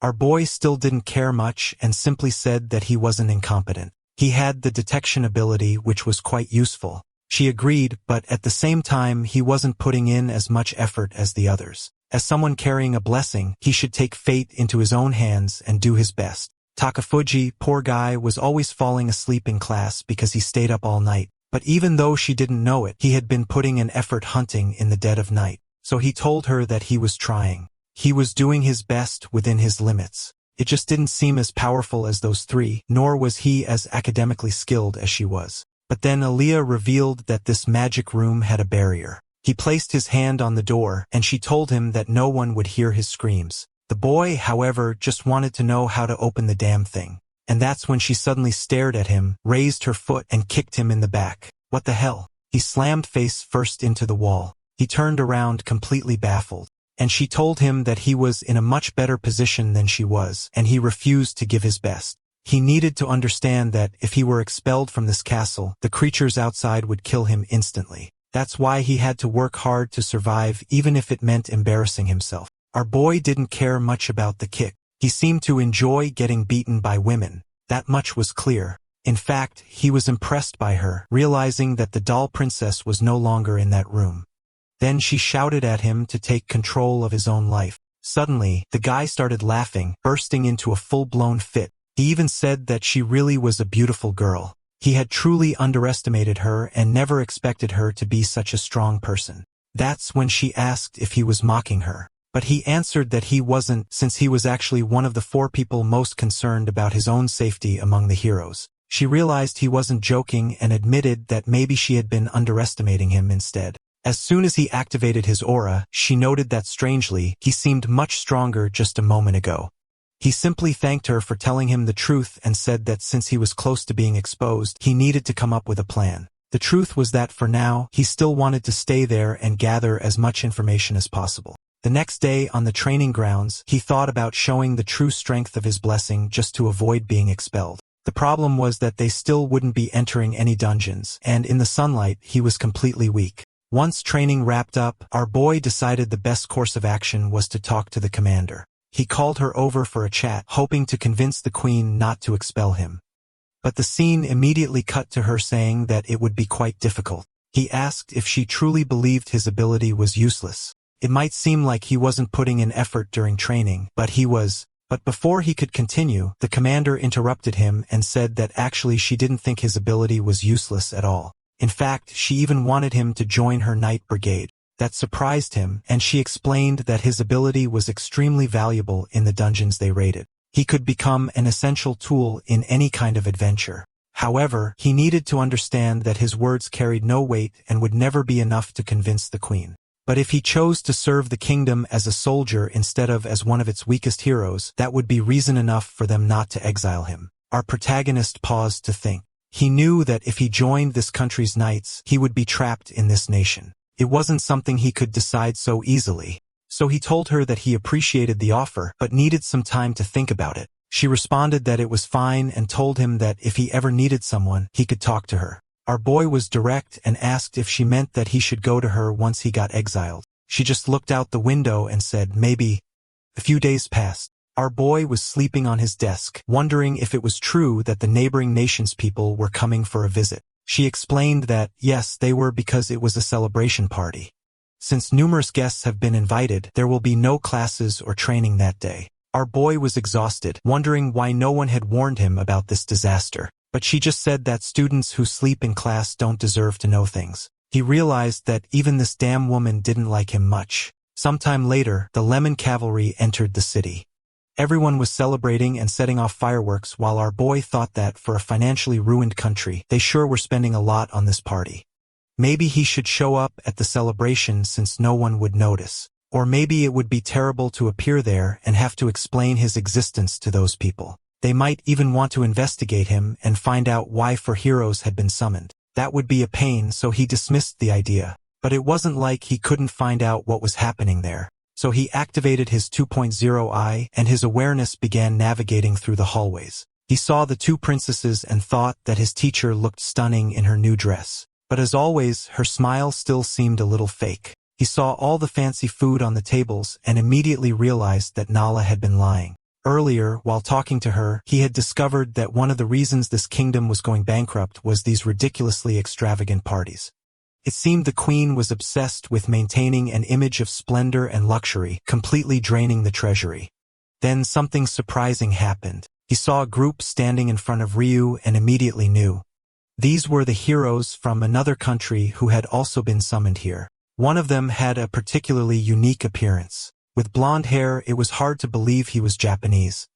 Our boy still didn't care much and simply said that he wasn't incompetent. He had the detection ability, which was quite useful. She agreed, but at the same time he wasn't putting in as much effort as the others. As someone carrying a blessing, he should take fate into his own hands and do his best. Takafuji, poor guy, was always falling asleep in class because he stayed up all night. But even though she didn't know it, he had been putting in effort hunting in the dead of night. So he told her that he was trying. He was doing his best within his limits. It just didn't seem as powerful as those three, nor was he as academically skilled as she was. But then Aaliyah revealed that this magic room had a barrier. He placed his hand on the door, and she told him that no one would hear his screams. The boy, however, just wanted to know how to open the damn thing. And that's when she suddenly stared at him, raised her foot, and kicked him in the back. What the hell? He slammed face first into the wall. He turned around completely baffled. And she told him that he was in a much better position than she was, and he refused to give his best. He needed to understand that if he were expelled from this castle, the creatures outside would kill him instantly. That's why he had to work hard to survive, even if it meant embarrassing himself. Our boy didn't care much about the kick. He seemed to enjoy getting beaten by women. That much was clear. In fact, he was impressed by her, realizing that the doll princess was no longer in that room. Then she shouted at him to take control of his own life. Suddenly, the guy started laughing, bursting into a full-blown fit. He even said that she really was a beautiful girl. He had truly underestimated her and never expected her to be such a strong person. That's when she asked if he was mocking her. But he answered that he wasn't, since he was actually one of the 4 people most concerned about his own safety among the heroes. She realized he wasn't joking and admitted that maybe she had been underestimating him instead. As soon as he activated his aura, she noted that strangely, he seemed much stronger just a moment ago. He simply thanked her for telling him the truth and said that since he was close to being exposed, he needed to come up with a plan. The truth was that for now, he still wanted to stay there and gather as much information as possible. The next day on the training grounds, he thought about showing the true strength of his blessing just to avoid being expelled. The problem was that they still wouldn't be entering any dungeons, and in the sunlight, he was completely weak. Once training wrapped up, our boy decided the best course of action was to talk to the commander. He called her over for a chat, hoping to convince the queen not to expel him. but the scene immediately cut to her saying that it would be quite difficult. He asked if she truly believed his ability was useless. It might seem like he wasn't putting in effort during training, but he was. But before he could continue, the commander interrupted him and said that actually she didn't think his ability was useless at all. In fact, she even wanted him to join her knight brigade. That surprised him, and she explained that his ability was extremely valuable in the dungeons they raided. He could become an essential tool in any kind of adventure. However, he needed to understand that his words carried no weight and would never be enough to convince the queen. But if he chose to serve the kingdom as a soldier instead of as one of its weakest heroes, that would be reason enough for them not to exile him. Our protagonist paused to think. He knew that if he joined this country's knights, he would be trapped in this nation. It wasn't something he could decide so easily. So he told her that he appreciated the offer, but needed some time to think about it. She responded that it was fine and told him that if he ever needed someone, he could talk to her. Our boy was direct and asked if she meant that he should go to her once he got exiled. She just looked out the window and said, maybe. A few days passed. Our boy was sleeping on his desk, wondering if it was true that the neighboring nation's people were coming for a visit. She explained that, yes, they were because it was a celebration party. Since numerous guests have been invited, there will be no classes or training that day. Our boy was exhausted, wondering why no one had warned him about this disaster. But she just said that students who sleep in class don't deserve to know things. He realized that even this damn woman didn't like him much. Sometime later, the Lemon Cavalry entered the city. Everyone was celebrating and setting off fireworks while our boy thought that for a financially ruined country, they sure were spending a lot on this party. Maybe he should show up at the celebration since no one would notice. Or maybe it would be terrible to appear there and have to explain his existence to those people. They might even want to investigate him and find out why 4 heroes had been summoned. That would be a pain, so he dismissed the idea. But it wasn't like he couldn't find out what was happening there. So he activated his 2.0 eye, and his awareness began navigating through the hallways. He saw the 2 princesses and thought that his teacher looked stunning in her new dress. But as always, her smile still seemed a little fake. He saw all the fancy food on the tables and immediately realized that Nala had been lying. Earlier, while talking to her, he had discovered that one of the reasons this kingdom was going bankrupt was these ridiculously extravagant parties. It seemed the queen was obsessed with maintaining an image of splendor and luxury, completely draining the treasury. Then something surprising happened. He saw a group standing in front of Ryu and immediately knew. These were the heroes from another country who had also been summoned here. One of them had a particularly unique appearance. With blonde hair, it was hard to believe he was Japanese.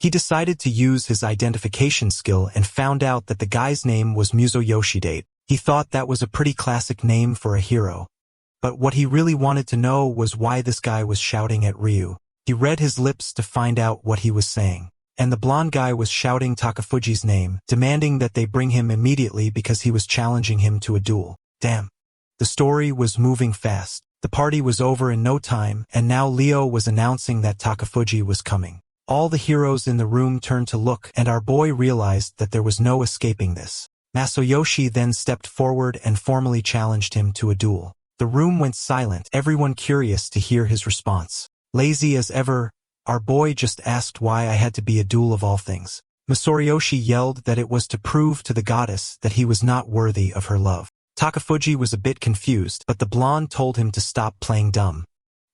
He decided to use his identification skill and found out that the guy's name was Muzo Yoshidate. He thought that was a pretty classic name for a hero. But what he really wanted to know was why this guy was shouting at Ryu. He read his lips to find out what he was saying. And the blonde guy was shouting Takafuji's name, demanding that they bring him immediately because he was challenging him to a duel. Damn. The story was moving fast. The party was over in no time, and now Leo was announcing that Takafuji was coming. All the heroes in the room turned to look, and our boy realized that there was no escaping this. Masayoshi then stepped forward and formally challenged him to a duel. The room went silent, everyone curious to hear his response. Lazy as ever, our boy just asked why I had to be a duel of all things. Masayoshi yelled that it was to prove to the goddess that he was not worthy of her love. Takafuji was a bit confused, but the blonde told him to stop playing dumb.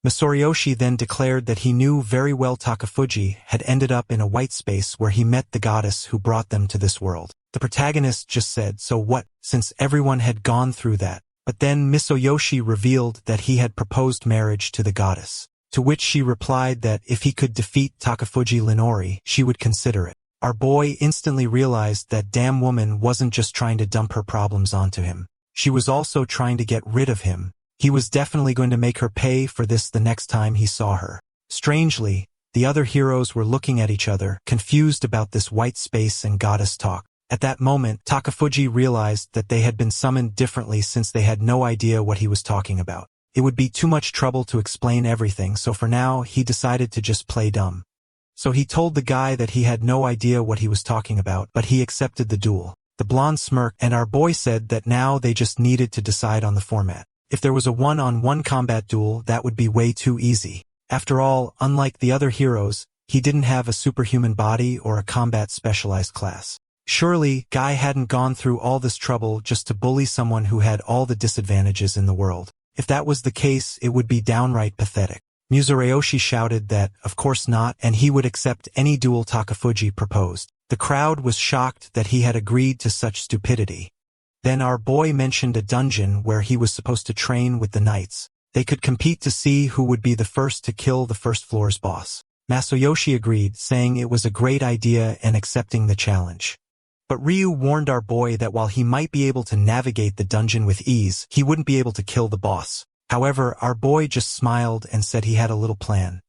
Masayoshi then declared that he knew very well Takafuji had ended up in a white space where he met the goddess who brought them to this world. The protagonist just said, so what, since everyone had gone through that. But then Masayoshi revealed that he had proposed marriage to the goddess, to which she replied that if he could defeat Takafuji Linori, she would consider it. Our boy instantly realized that damn woman wasn't just trying to dump her problems onto him. She was also trying to get rid of him. He was definitely going to make her pay for this the next time he saw her. Strangely, the other heroes were looking at each other, confused about this white space and goddess talk. At that moment, Takafuji realized that they had been summoned differently since they had no idea what he was talking about. It would be too much trouble to explain everything, so for now, he decided to just play dumb. So he told the guy that he had no idea what he was talking about, but he accepted the duel. The blonde smirked, and our boy said that now they just needed to decide on the format. If there was a one-on-one combat duel, that would be way too easy. After all, unlike the other heroes, he didn't have a superhuman body or a combat specialized class. Surely, Guy hadn't gone through all this trouble just to bully someone who had all the disadvantages in the world. If that was the case, it would be downright pathetic. Musareyoshi shouted that, of course not, and he would accept any duel Takafuji proposed. The crowd was shocked that he had agreed to such stupidity. Then our boy mentioned a dungeon where he was supposed to train with the knights. They could compete to see who would be the first to kill the first floor's boss. Masayoshi agreed, saying it was a great idea and accepting the challenge. But Ryu warned our boy that while he might be able to navigate the dungeon with ease, he wouldn't be able to kill the boss. However, our boy just smiled and said he had a little plan.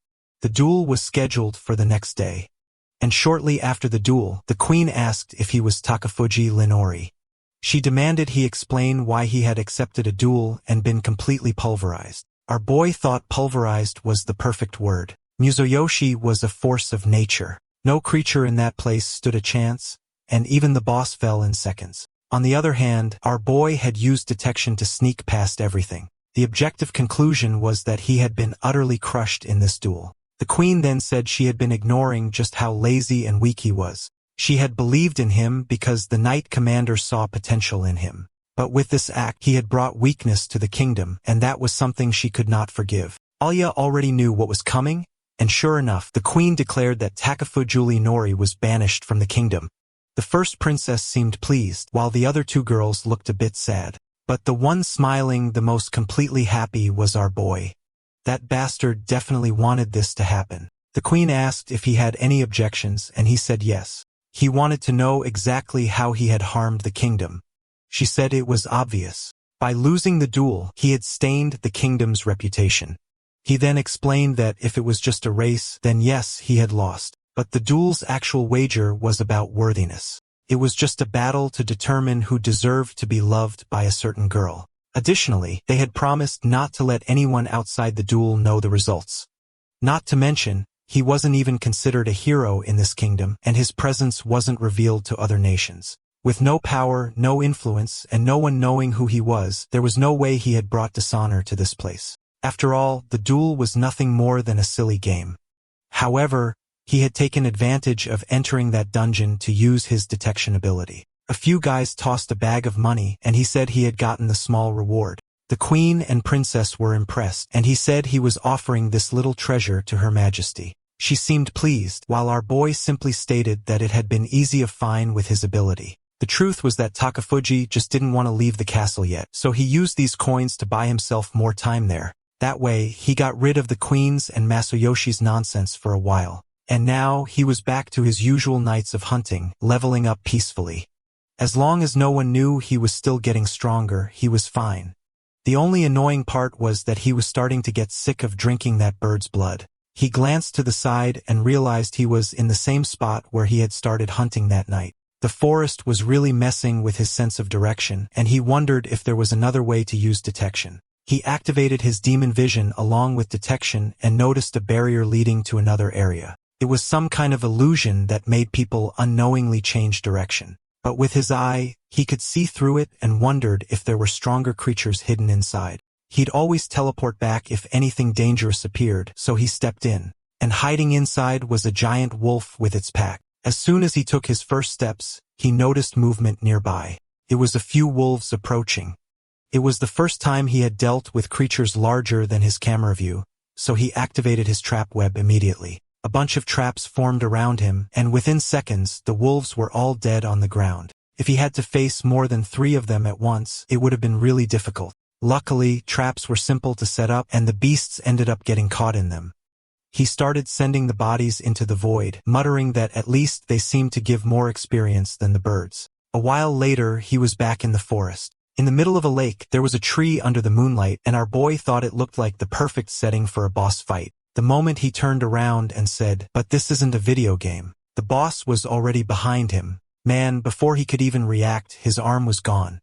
The duel was scheduled for the next day. And shortly after the duel, the queen asked if he was Takafuji Linori. She demanded he explain why he had accepted a duel and been completely pulverized. Our boy thought pulverized was the perfect word. Musayoshi was a force of nature. No creature in that place stood a chance, and even the boss fell in seconds. On the other hand, our boy had used detection to sneak past everything. The objective conclusion was that he had been utterly crushed in this duel. The queen then said she had been ignoring just how lazy and weak he was. She had believed in him because the knight commander saw potential in him. But with this act, he had brought weakness to the kingdom, and that was something she could not forgive. Aaliyah already knew what was coming, and sure enough, the queen declared that Takafuji Nori was banished from the kingdom. The first princess seemed pleased, while the other two girls looked a bit sad. But the one smiling the most completely happy was our boy. That bastard definitely wanted this to happen. The queen asked if he had any objections, and he said yes. He wanted to know exactly how he had harmed the kingdom. She said it was obvious. By losing the duel, he had stained the kingdom's reputation. He then explained that if it was just a race, then yes, he had lost. But the duel's actual wager was about worthiness. It was just a battle to determine who deserved to be loved by a certain girl. Additionally, they had promised not to let anyone outside the duel know the results. Not to mention, he wasn't even considered a hero in this kingdom, and his presence wasn't revealed to other nations. With no power, no influence, and no one knowing who he was, there was no way he had brought dishonor to this place. After all, the duel was nothing more than a silly game. However, he had taken advantage of entering that dungeon to use his detection ability. A few guys tossed a bag of money, and he said he had gotten the small reward. The queen and princess were impressed, and he said he was offering this little treasure to Her Majesty. She seemed pleased, while our boy simply stated that it had been easy of fine with his ability. The truth was that Takafuji just didn't want to leave the castle yet, so he used these coins to buy himself more time there. That way, he got rid of the queen's and Masayoshi's nonsense for a while. And now, he was back to his usual nights of hunting, leveling up peacefully. As long as no one knew he was still getting stronger, he was fine. The only annoying part was that he was starting to get sick of drinking that bird's blood. He glanced to the side and realized he was in the same spot where he had started hunting that night. The forest was really messing with his sense of direction, and he wondered if there was another way to use detection. He activated his demon vision along with detection and noticed a barrier leading to another area. It was some kind of illusion that made people unknowingly change direction. But with his eye, he could see through it and wondered if there were stronger creatures hidden inside. He'd always teleport back if anything dangerous appeared, so he stepped in. And hiding inside was a giant wolf with its pack. As soon as he took his first steps, he noticed movement nearby. It was a few wolves approaching. It was the first time he had dealt with creatures larger than his camera view, so he activated his trap web immediately. A bunch of traps formed around him, and within seconds, the wolves were all dead on the ground. If he had to face more than 3 of them at once, it would have been really difficult. Luckily, traps were simple to set up, and the beasts ended up getting caught in them. He started sending the bodies into the void, muttering that at least they seemed to give more experience than the birds. A while later, he was back in the forest. In the middle of a lake, there was a tree under the moonlight, and our boy thought it looked like the perfect setting for a boss fight. The moment he turned around and said, "But this isn't a video game," the boss was already behind him. Man, before he could even react, his arm was gone.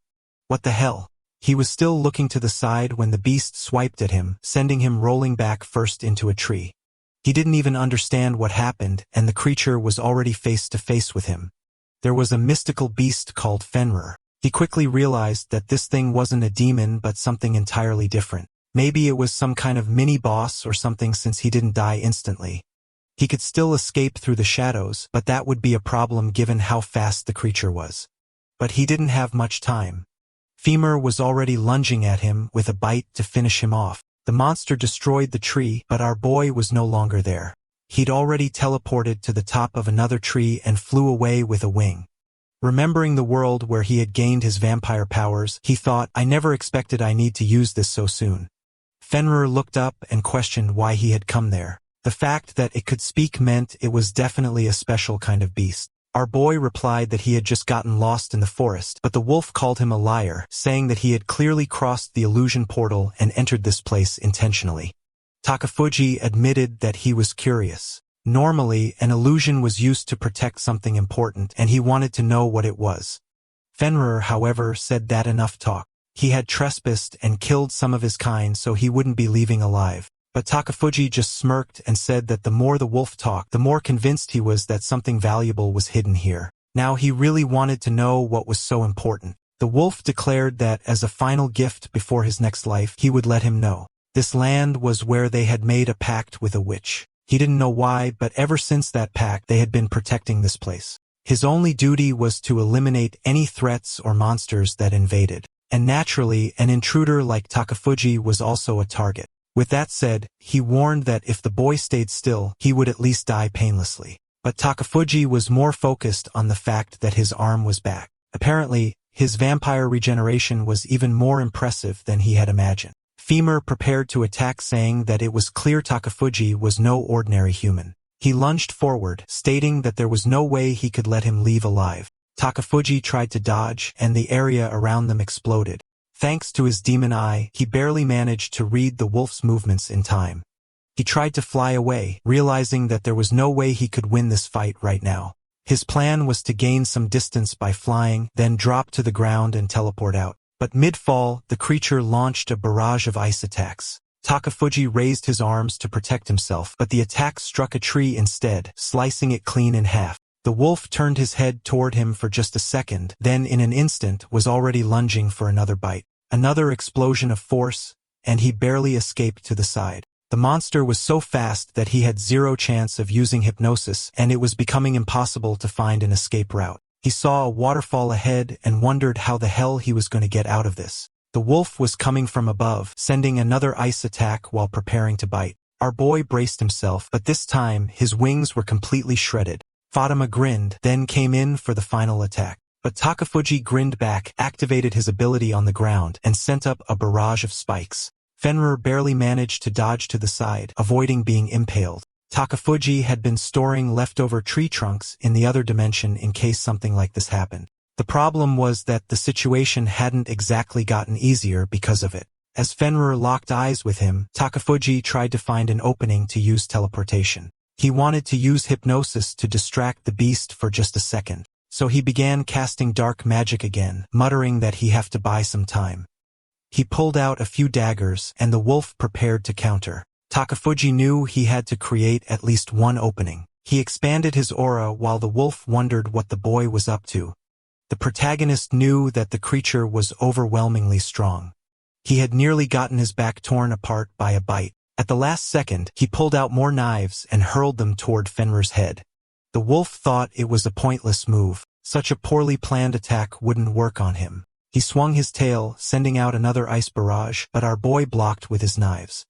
What the hell? He was still looking to the side when the beast swiped at him, sending him rolling back first into a tree. He didn't even understand what happened, and the creature was already face to face with him. There was a mystical beast called Fenrer. He quickly realized that this thing wasn't a demon but something entirely different. Maybe it was some kind of mini-boss or something since he didn't die instantly. He could still escape through the shadows, but that would be a problem given how fast the creature was. But he didn't have much time. Fenrer was already lunging at him with a bite to finish him off. The monster destroyed the tree, but our boy was no longer there. He'd already teleported to the top of another tree and flew away with a wing. Remembering the world where he had gained his vampire powers, he thought, I never expected I need to use this so soon. Fenrer looked up and questioned why he had come there. The fact that it could speak meant it was definitely a special kind of beast. Our boy replied that he had just gotten lost in the forest, but the wolf called him a liar, saying that he had clearly crossed the illusion portal and entered this place intentionally. Takafuji admitted that he was curious. Normally, an illusion was used to protect something important, and he wanted to know what it was. Fenrer, however, said that enough talk. He had trespassed and killed some of his kind, so he wouldn't be leaving alive. But Takafuji just smirked and said that the more the wolf talked, the more convinced he was that something valuable was hidden here. Now he really wanted to know what was so important. The wolf declared that as a final gift before his next life, he would let him know. This land was where they had made a pact with a witch. He didn't know why, but ever since that pact, they had been protecting this place. His only duty was to eliminate any threats or monsters that invaded. And naturally, an intruder like Takafuji was also a target. With that said, he warned that if the boy stayed still, he would at least die painlessly. But Takafuji was more focused on the fact that his arm was back. Apparently, his vampire regeneration was even more impressive than he had imagined. Fenrer prepared to attack, saying that it was clear Takafuji was no ordinary human. He lunged forward, stating that there was no way he could let him leave alive. Takafuji tried to dodge, and the area around them exploded. Thanks to his demon eye, he barely managed to read the wolf's movements in time. He tried to fly away, realizing that there was no way he could win this fight right now. His plan was to gain some distance by flying, then drop to the ground and teleport out. But mid-fall, the creature launched a barrage of ice attacks. Takafuji raised his arms to protect himself, but the attack struck a tree instead, slicing it clean in half. The wolf turned his head toward him for just a second, then in an instant was already lunging for another bite. Another explosion of force, and he barely escaped to the side. The monster was so fast that he had zero chance of using hypnosis, and it was becoming impossible to find an escape route. He saw a waterfall ahead and wondered how the hell he was going to get out of this. The wolf was coming from above, sending another ice attack while preparing to bite. Our boy braced himself, but this time his wings were completely shredded. Fatima grinned, then came in for the final attack. But Takafuji grinned back, activated his ability on the ground, and sent up a barrage of spikes. Fenrer barely managed to dodge to the side, avoiding being impaled. Takafuji had been storing leftover tree trunks in the other dimension in case something like this happened. The problem was that the situation hadn't exactly gotten easier because of it. As Fenrer locked eyes with him, Takafuji tried to find an opening to use teleportation. He wanted to use hypnosis to distract the beast for just a second. So he began casting dark magic again, muttering that he have to buy some time. He pulled out a few daggers, and the wolf prepared to counter. Takafuji knew he had to create at least one opening. He expanded his aura while the wolf wondered what the boy was up to. The protagonist knew that the creature was overwhelmingly strong. He had nearly gotten his back torn apart by a bite. At the last second, he pulled out more knives and hurled them toward Fenrir's head. The wolf thought it was a pointless move. Such a poorly planned attack wouldn't work on him. He swung his tail, sending out another ice barrage, but our boy blocked with his knives.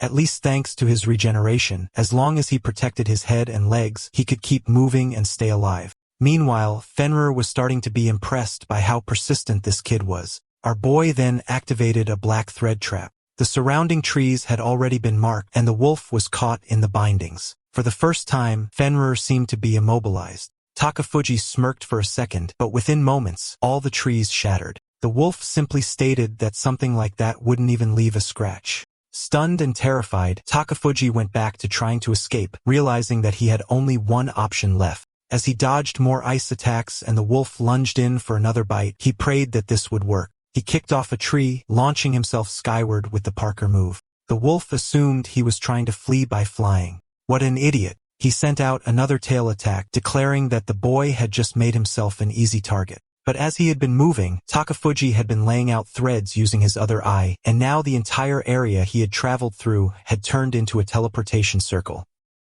At least thanks to his regeneration, as long as he protected his head and legs, he could keep moving and stay alive. Meanwhile, Fenrer was starting to be impressed by how persistent this kid was. Our boy then activated a black thread trap. The surrounding trees had already been marked, and the wolf was caught in the bindings. For the first time, Fenrer seemed to be immobilized. Takafuji smirked for a second, but within moments, all the trees shattered. The wolf simply stated that something like that wouldn't even leave a scratch. Stunned and terrified, Takafuji went back to trying to escape, realizing that he had only one option left. As he dodged more ice attacks and the wolf lunged in for another bite, he prayed that this would work. He kicked off a tree, launching himself skyward with the Parker move. The wolf assumed he was trying to flee by flying. What an idiot. He sent out another tail attack, declaring that the boy had just made himself an easy target. But as he had been moving, Takafuji had been laying out threads using his other eye, and now the entire area he had traveled through had turned into a teleportation circle.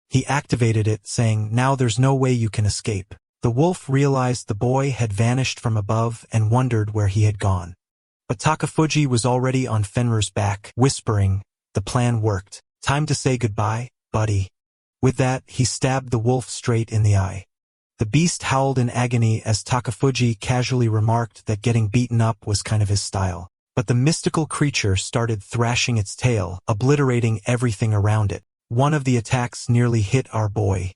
He activated it, saying, "Now there's no way you can escape." The wolf realized the boy had vanished from above and wondered where he had gone. But Takafuji was already on Fenrer's back, whispering, "The plan worked. Time to say goodbye, buddy." With that, he stabbed the wolf straight in the eye. The beast howled in agony as Takafuji casually remarked that getting beaten up was kind of his style. But the mystical creature started thrashing its tail, obliterating everything around it. One of the attacks nearly hit our boy.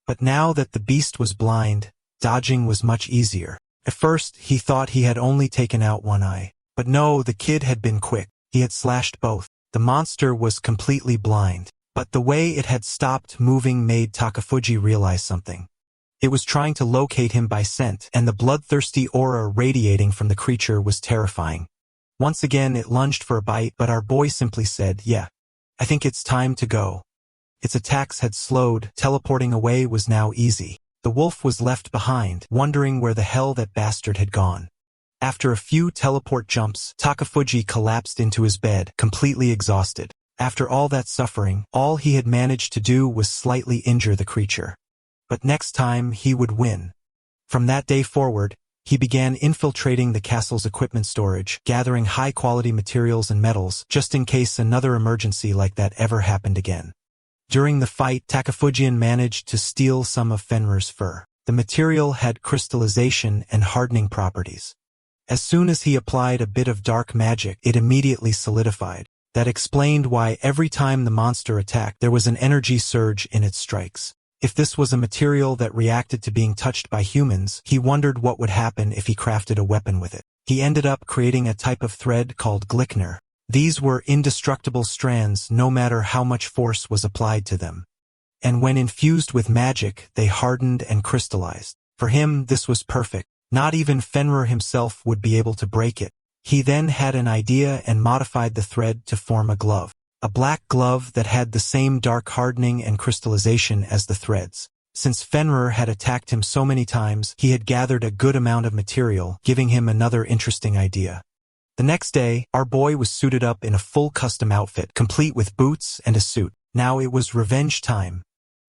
But now that the beast was blind, dodging was much easier. At first, he thought he had only taken out one eye. But no, the kid had been quick. He had slashed both. The monster was completely blind. But the way it had stopped moving made Takafuji realize something. It was trying to locate him by scent, and the bloodthirsty aura radiating from the creature was terrifying. Once again it lunged for a bite, but our boy simply said, "Yeah, I think it's time to go." Its attacks had slowed, teleporting away was now easy. The wolf was left behind, wondering where the hell that bastard had gone. After a few teleport jumps, Takafuji collapsed into his bed, completely exhausted. After all that suffering, all he had managed to do was slightly injure the creature. But next time he would win. From that day forward, he began infiltrating the castle's equipment storage, gathering high-quality materials and metals, just in case another emergency like that ever happened again. During the fight, Takafujian managed to steal some of Fenrer's fur. The material had crystallization and hardening properties. As soon as he applied a bit of dark magic, it immediately solidified. That explained why every time the monster attacked, there was an energy surge in its strikes. If this was a material that reacted to being touched by humans, he wondered what would happen if he crafted a weapon with it. He ended up creating a type of thread called Glickner. These were indestructible strands no matter how much force was applied to them. And when infused with magic, they hardened and crystallized. For him, this was perfect. Not even Fenrer himself would be able to break it. He then had an idea and modified the thread to form a glove. A black glove that had the same dark hardening and crystallization as the threads. Since Fenrer had attacked him so many times, he had gathered a good amount of material, giving him another interesting idea. The next day, our boy was suited up in a full custom outfit, complete with boots and a suit. Now it was revenge time.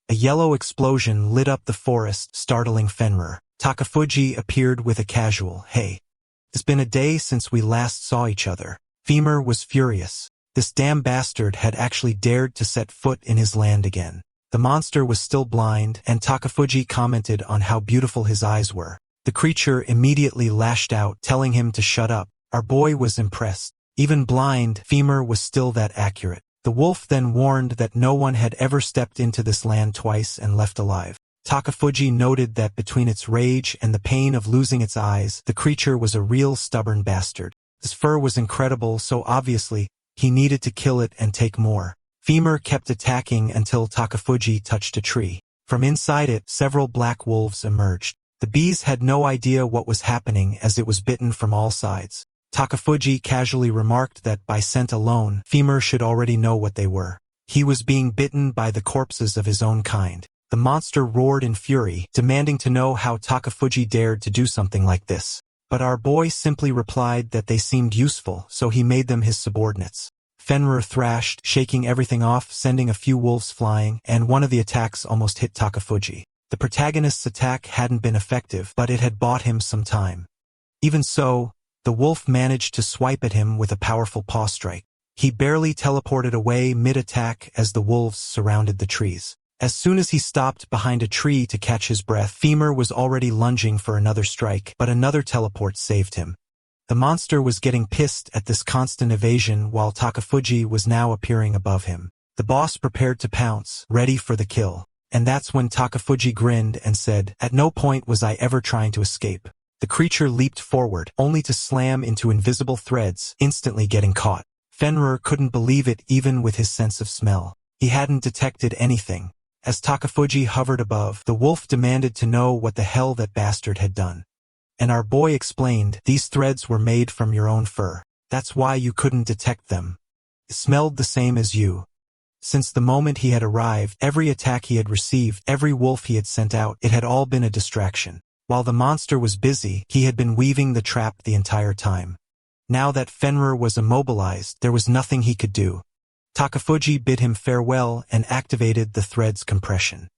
A yellow explosion lit up the forest, startling Fenrer. Takafuji appeared with a casual, "Hey, it's been a day since we last saw each other." Fenrer was furious. This damn bastard had actually dared to set foot in his land again. The monster was still blind, and Takafuji commented on how beautiful his eyes were. The creature immediately lashed out, telling him to shut up. Our boy was impressed. Even blind, Fenrer was still that accurate. The wolf then warned that no one had ever stepped into this land twice and left alive. Takafuji noted that between its rage and the pain of losing its eyes, the creature was a real stubborn bastard. His fur was incredible, so obviously, he needed to kill it and take more. Fenrer kept attacking until Takafuji touched a tree. From inside it, several black wolves emerged. The bees had no idea what was happening as it was bitten from all sides. Takafuji casually remarked that by scent alone, Fenrer should already know what they were. He was being bitten by the corpses of his own kind. The monster roared in fury, demanding to know how Takafuji dared to do something like this. But our boy simply replied that they seemed useful, so he made them his subordinates. Fenrer thrashed, shaking everything off, sending a few wolves flying, and one of the attacks almost hit Takafuji. The protagonist's attack hadn't been effective, but it had bought him some time. Even so, the wolf managed to swipe at him with a powerful paw strike. He barely teleported away mid-attack as the wolves surrounded the trees. As soon as he stopped behind a tree to catch his breath, Fenrer was already lunging for another strike, but another teleport saved him. The monster was getting pissed at this constant evasion while Takafuji was now appearing above him. The boss prepared to pounce, ready for the kill. And that's when Takafuji grinned and said, "At no point was I ever trying to escape." The creature leaped forward, only to slam into invisible threads, instantly getting caught. Fenrer couldn't believe it even with his sense of smell. He hadn't detected anything. As Takafuji hovered above, the wolf demanded to know what the hell that bastard had done. And our boy explained, "These threads were made from your own fur. That's why you couldn't detect them. It smelled the same as you." Since the moment he had arrived, every attack he had received, every wolf he had sent out, it had all been a distraction. While the monster was busy, he had been weaving the trap the entire time. Now that Fenrer was immobilized, there was nothing he could do. Takafuji bid him farewell and activated the thread's compression.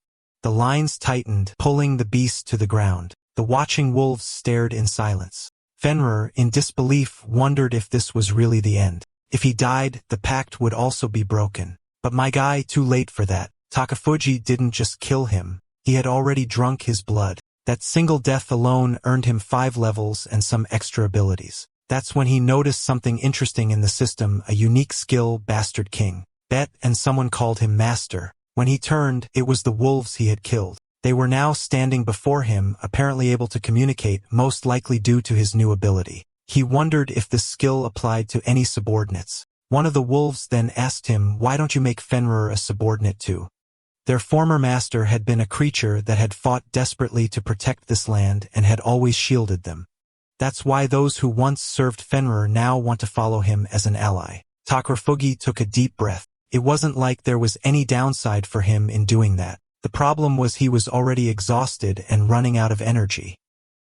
The lines tightened, pulling the beast to the ground. The watching wolves stared in silence. Fenrer, in disbelief, wondered if this was really the end. If he died, the pact would also be broken. But my guy, too late for that. Takafuji didn't just kill him. He had already drunk his blood. That single death alone earned him 5 levels and some extra abilities. That's when he noticed something interesting in the system, a unique skill, Bastard King. Bet, and someone called him Master. When he turned, it was the wolves he had killed. They were now standing before him, apparently able to communicate, most likely due to his new ability. He wondered if this skill applied to any subordinates. One of the wolves then asked him, "Why don't you make Fenrer a subordinate too?" Their former master had been a creature that had fought desperately to protect this land and had always shielded them. That's why those who once served Fenrer now want to follow him as an ally. Takafuji took a deep breath. It wasn't like there was any downside for him in doing that. The problem was he was already exhausted and running out of energy.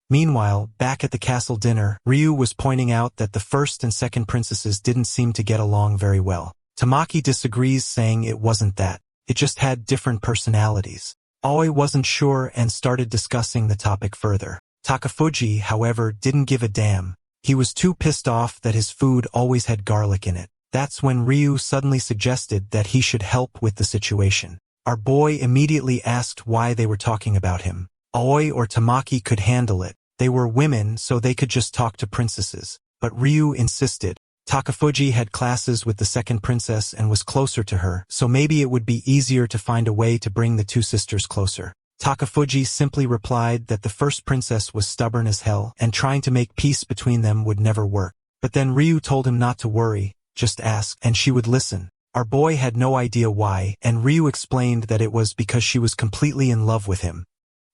Meanwhile, back at the castle dinner, Ryu was pointing out that the first and second princesses didn't seem to get along very well. Tamaki disagrees, saying it wasn't that. It just had different personalities. Aoi wasn't sure and started discussing the topic further. Takafuji, however, didn't give a damn. He was too pissed off that his food always had garlic in it. That's when Ryu suddenly suggested that he should help with the situation. Our boy immediately asked why they were talking about him. Aoi or Tamaki could handle it. They were women, so they could just talk to princesses. But Ryu insisted. Takafuji had classes with the second princess and was closer to her, so maybe it would be easier to find a way to bring the two sisters closer. Takafuji simply replied that the first princess was stubborn as hell and trying to make peace between them would never work. But then Ryu told him not to worry, just ask, and she would listen. Our boy had no idea why, and Ryu explained that it was because she was completely in love with him.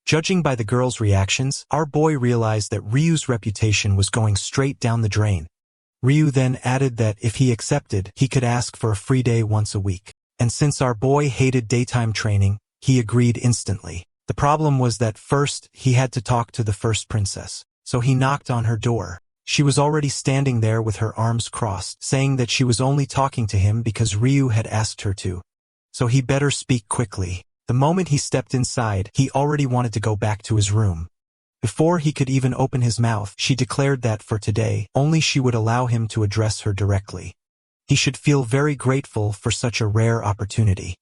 Judging by the girl's reactions, our boy realized that Ryu's reputation was going straight down the drain. Ryu then added that if he accepted, he could ask for a free day once a week. And since our boy hated daytime training, he agreed instantly. The problem was that first, he had to talk to the first princess. So he knocked on her door. She was already standing there with her arms crossed, saying that she was only talking to him because Ryu had asked her to. So he better speak quickly. The moment he stepped inside, he already wanted to go back to his room. Before he could even open his mouth, she declared that for today, only she would allow him to address her directly. He should feel very grateful for such a rare opportunity.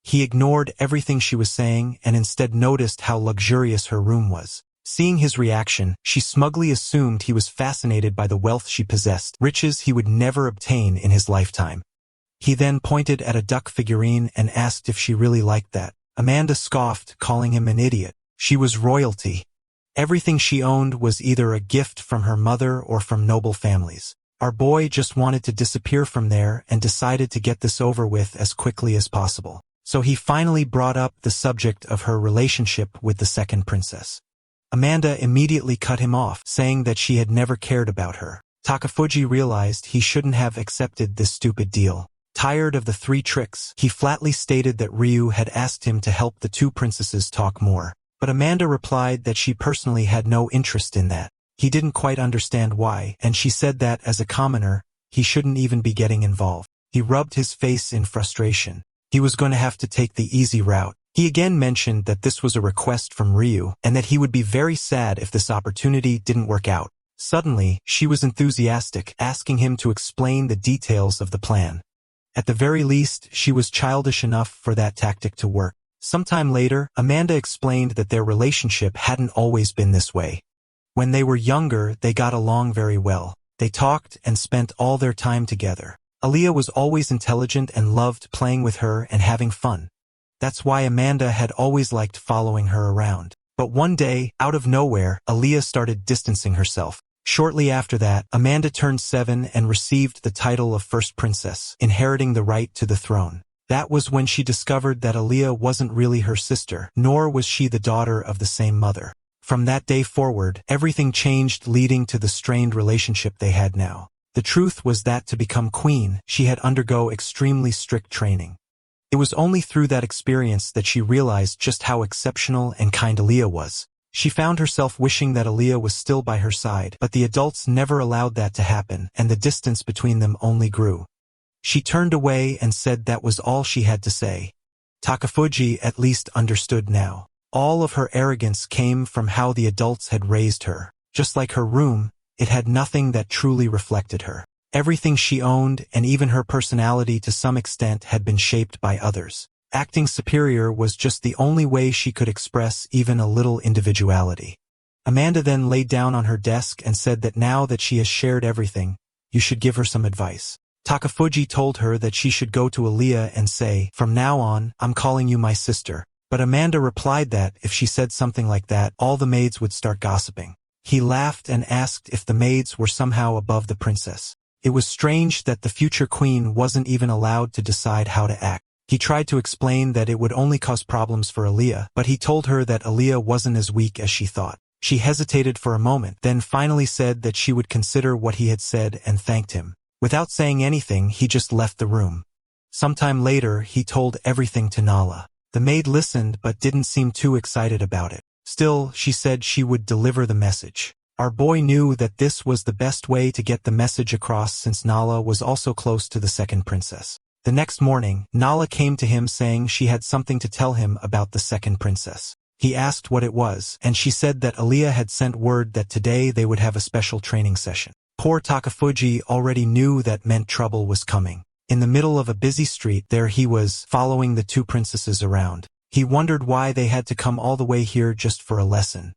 He ignored everything she was saying and instead noticed how luxurious her room was. Seeing his reaction, she smugly assumed he was fascinated by the wealth she possessed, riches he would never obtain in his lifetime. He then pointed at a duck figurine and asked if she really liked that. Amanda scoffed, calling him an idiot. She was royalty. Everything she owned was either a gift from her mother or from noble families. Our boy just wanted to disappear from there and decided to get this over with as quickly as possible. So he finally brought up the subject of her relationship with the second princess. Amanda immediately cut him off, saying that she had never cared about her. Takafuji realized he shouldn't have accepted this stupid deal. Tired of the 3 tricks, he flatly stated that Ryu had asked him to help the 2 princesses talk more. But Amanda replied that she personally had no interest in that. He didn't quite understand why, and she said that as a commoner, he shouldn't even be getting involved. He rubbed his face in frustration. He was going to have to take the easy route. He again mentioned that this was a request from Ryu, and that he would be very sad if this opportunity didn't work out. Suddenly, she was enthusiastic, asking him to explain the details of the plan. At the very least, she was childish enough for that tactic to work. Sometime later, Amanda explained that their relationship hadn't always been this way. When they were younger, they got along very well. They talked and spent all their time together. Aaliyah was always intelligent and loved playing with her and having fun. That's why Amanda had always liked following her around. But one day, out of nowhere, Aaliyah started distancing herself. Shortly after that, Amanda turned 7 and received the title of First Princess, inheriting the right to the throne. That was when she discovered that Aaliyah wasn't really her sister, nor was she the daughter of the same mother. From that day forward, everything changed, leading to the strained relationship they had now. The truth was that to become queen, she had undergo extremely strict training. It was only through that experience that she realized just how exceptional and kind Aaliyah was. She found herself wishing that Aaliyah was still by her side, but the adults never allowed that to happen, and the distance between them only grew. She turned away and said that was all she had to say. Takafuji at least understood now. All of her arrogance came from how the adults had raised her. Just like her room, it had nothing that truly reflected her. Everything she owned, and even her personality to some extent, had been shaped by others. Acting superior was just the only way she could express even a little individuality. Amanda then laid down on her desk and said that now that she has shared everything, you should give her some advice. Takafuji told her that she should go to Aaliyah and say, "From now on, I'm calling you my sister." But Amanda replied that, if she said something like that, all the maids would start gossiping. He laughed and asked if the maids were somehow above the princess. It was strange that the future queen wasn't even allowed to decide how to act. He tried to explain that it would only cause problems for Aaliyah, but he told her that Aaliyah wasn't as weak as she thought. She hesitated for a moment, then finally said that she would consider what he had said and thanked him. Without saying anything, he just left the room. Sometime later, he told everything to Nala. The maid listened but didn't seem too excited about it. Still, she said she would deliver the message. Our boy knew that this was the best way to get the message across since Nala was also close to the second princess. The next morning, Nala came to him saying she had something to tell him about the second princess. He asked what it was, and she said that Aaliyah had sent word that today they would have a special training session. Poor Takafuji already knew that meant trouble was coming. In the middle of a busy street, there he was, following the two princesses around. He wondered why they had to come all the way here just for a lesson.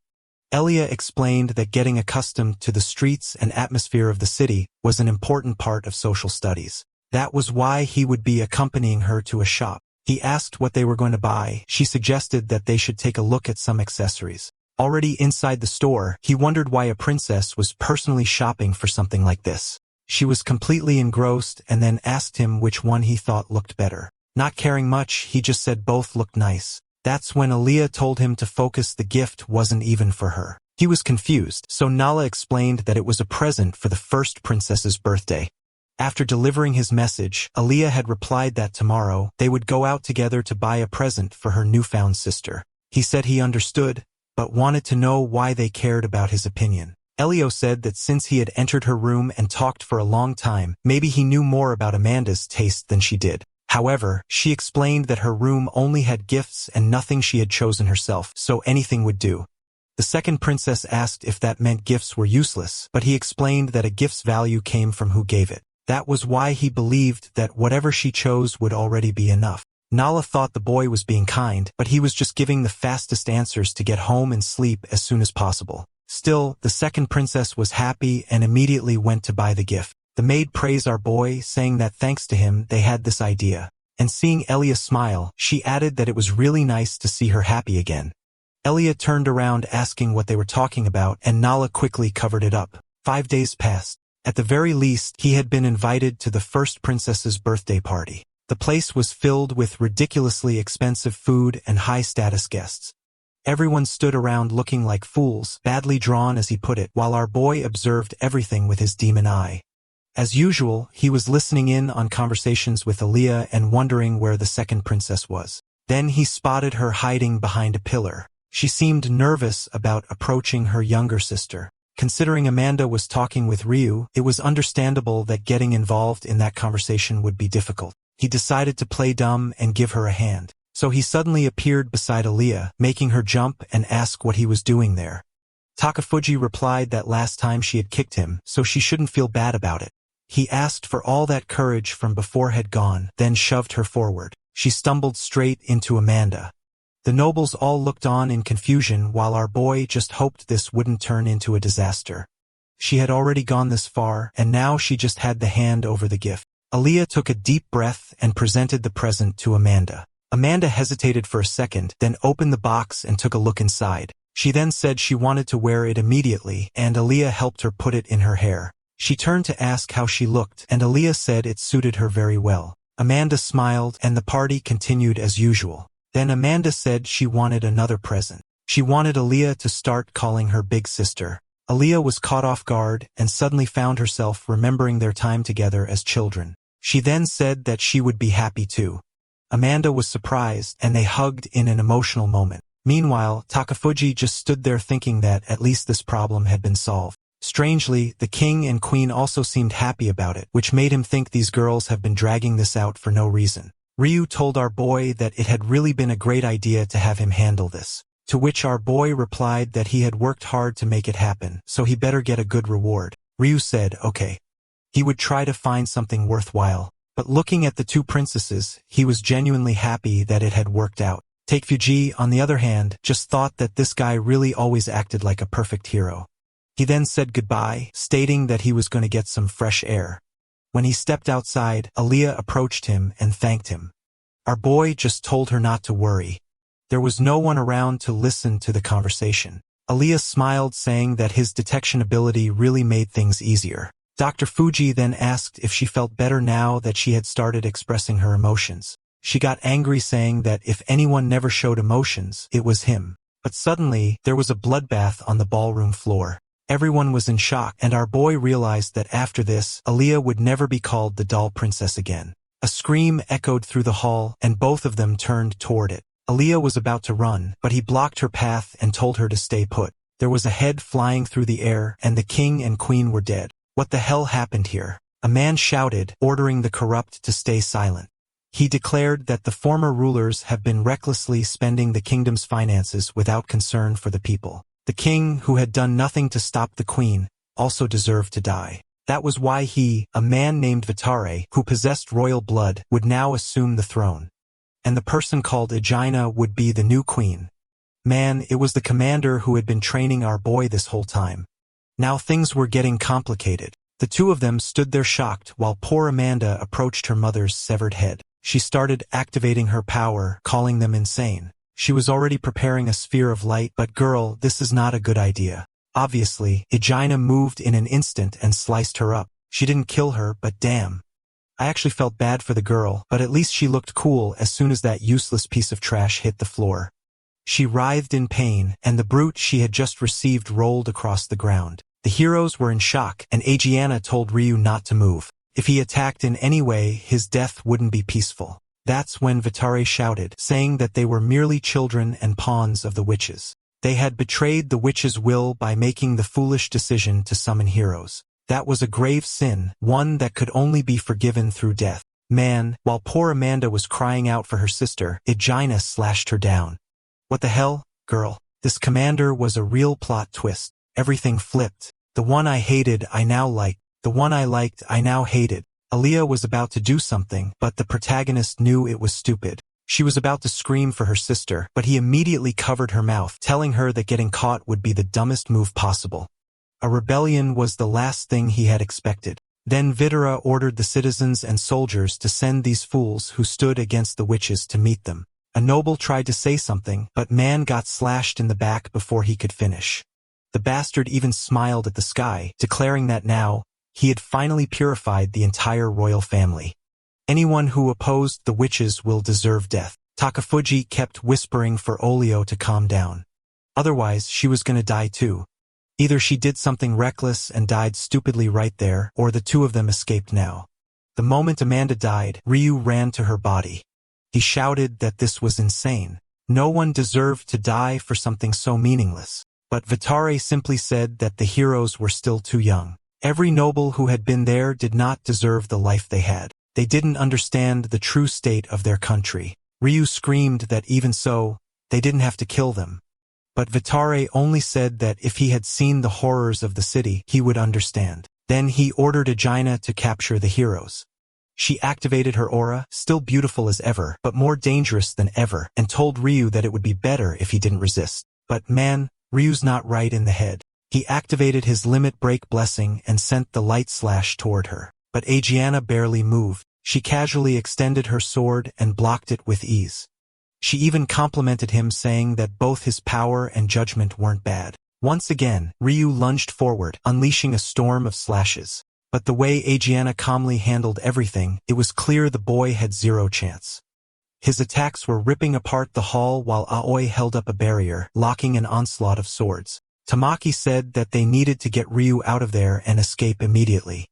Aaliyah explained that getting accustomed to the streets and atmosphere of the city was an important part of social studies. That was why he would be accompanying her to a shop. He asked what they were going to buy. She suggested that they should take a look at some accessories. Already inside the store, he wondered why a princess was personally shopping for something like this. She was completely engrossed and then asked him which one he thought looked better. Not caring much, he just said both looked nice. That's when Aaliyah told him to focus the gift wasn't even for her. He was confused, so Nala explained that it was a present for the first princess's birthday. After delivering his message, Aaliyah had replied that tomorrow they would go out together to buy a present for her newfound sister. He said he understood, but wanted to know why they cared about his opinion. Elio said that since he had entered her room and talked for a long time, maybe he knew more about Amanda's taste than she did. However, she explained that her room only had gifts and nothing she had chosen herself, so anything would do. The second princess asked if that meant gifts were useless, but he explained that a gift's value came from who gave it. That was why he believed that whatever she chose would already be enough. Nala thought the boy was being kind, but he was just giving the fastest answers to get home and sleep as soon as possible. Still, the second princess was happy and immediately went to buy the gift. The maid praised our boy, saying that thanks to him they had this idea. And seeing Aaliyah smile, she added that it was really nice to see her happy again. Aaliyah turned around asking what they were talking about, and Nala quickly covered it up. 5 days passed. At the very least, he had been invited to the first princess's birthday party. The place was filled with ridiculously expensive food and high-status guests. Everyone stood around looking like fools, badly drawn as he put it, while our boy observed everything with his demon eye. As usual, he was listening in on conversations with Aaliyah and wondering where the second princess was. Then he spotted her hiding behind a pillar. She seemed nervous about approaching her younger sister. Considering Amanda was talking with Ryu, it was understandable that getting involved in that conversation would be difficult. He decided to play dumb and give her a hand. So he suddenly appeared beside Aaliyah, making her jump and ask what he was doing there. Takafuji replied that last time she had kicked him, so she shouldn't feel bad about it. He asked for all that courage from before had gone, then shoved her forward. She stumbled straight into Amanda. The nobles all looked on in confusion while our boy just hoped this wouldn't turn into a disaster. She had already gone this far, and now she just had the hand over the gift. Aaliyah took a deep breath and presented the present to Amanda. Amanda hesitated for a second, then opened the box and took a look inside. She then said she wanted to wear it immediately, and Aaliyah helped her put it in her hair. She turned to ask how she looked, and Aaliyah said it suited her very well. Amanda smiled, and the party continued as usual. Then Amanda said she wanted another present. She wanted Aaliyah to start calling her big sister. Aaliyah was caught off guard and suddenly found herself remembering their time together as children. She then said that she would be happy too. Amanda was surprised, and they hugged in an emotional moment. Meanwhile, Takafuji just stood there thinking that at least this problem had been solved. Strangely, the king and queen also seemed happy about it, which made him think these girls have been dragging this out for no reason. Ryu told our boy that it had really been a great idea to have him handle this, to which our boy replied that he had worked hard to make it happen, so he better get a good reward. Ryu said, okay. He would try to find something worthwhile, but looking at the two princesses, he was genuinely happy that it had worked out. Take Fuji, on the other hand, just thought that this guy really always acted like a perfect hero. He then said goodbye, stating that he was going to get some fresh air. When he stepped outside, Aaliyah approached him and thanked him. Our boy just told her not to worry. There was no one around to listen to the conversation. Aaliyah smiled, saying that his detection ability really made things easier. Dr. Fuji then asked if she felt better now that she had started expressing her emotions. She got angry, saying that if anyone never showed emotions, it was him. But suddenly, there was a bloodbath on the ballroom floor. Everyone was in shock, and our boy realized that after this, Aaliyah would never be called the doll princess again. A scream echoed through the hall, and both of them turned toward it. Aaliyah was about to run, but he blocked her path and told her to stay put. There was a head flying through the air, and the king and queen were dead. What the hell happened here? A man shouted, ordering the corrupt to stay silent. He declared that the former rulers have been recklessly spending the kingdom's finances without concern for the people. The king, who had done nothing to stop the queen, also deserved to die. That was why he, a man named Vitare, who possessed royal blood, would now assume the throne. And the person called Aegina would be the new queen. Man, it was the commander who had been training our boy this whole time. Now things were getting complicated. The two of them stood there shocked while poor Amanda approached her mother's severed head. She started activating her power, calling them insane. She was already preparing a sphere of light, but girl, this is not a good idea. Obviously, Aegina moved in an instant and sliced her up. She didn't kill her, but damn. I actually felt bad for the girl, but at least she looked cool as soon as that useless piece of trash hit the floor. She writhed in pain, and the brute she had just received rolled across the ground. The heroes were in shock, and Aegina told Ryu not to move. If he attacked in any way, his death wouldn't be peaceful. That's when Vitare shouted, saying that they were merely children and pawns of the witches. They had betrayed the witches' will by making the foolish decision to summon heroes. That was a grave sin, one that could only be forgiven through death. Man, while poor Amanda was crying out for her sister, Aegina slashed her down. What the hell, girl? This commander was a real plot twist. Everything flipped. The one I hated, I now liked. The one I liked, I now hated. Aaliyah was about to do something, but the protagonist knew it was stupid. She was about to scream for her sister, but he immediately covered her mouth, telling her that getting caught would be the dumbest move possible. A rebellion was the last thing he had expected. Then Vitara ordered the citizens and soldiers to send these fools who stood against the witches to meet them. A noble tried to say something, but man got slashed in the back before he could finish. The bastard even smiled at the sky, declaring that now, he had finally purified the entire royal family. Anyone who opposed the witches will deserve death. Takafuji kept whispering for Olio to calm down. Otherwise, she was gonna die too. Either she did something reckless and died stupidly right there, or the two of them escaped now. The moment Amanda died, Ryu ran to her body. He shouted that this was insane. No one deserved to die for something so meaningless. But Vitare simply said that the heroes were still too young. Every noble who had been there did not deserve the life they had. They didn't understand the true state of their country. Ryu screamed that even so, they didn't have to kill them. But Vitare only said that if he had seen the horrors of the city, he would understand. Then he ordered Aegina to capture the heroes. She activated her aura, still beautiful as ever, but more dangerous than ever, and told Ryu that it would be better if he didn't resist. But man, Ryu's not right in the head. He activated his limit break blessing and sent the light slash toward her. But Aegina barely moved. She casually extended her sword and blocked it with ease. She even complimented him, saying that both his power and judgment weren't bad. Once again, Ryu lunged forward, unleashing a storm of slashes. But the way Aegina calmly handled everything, it was clear the boy had zero chance. His attacks were ripping apart the hall while Aoi held up a barrier, locking an onslaught of swords. Tamaki said that they needed to get Ryu out of there and escape immediately.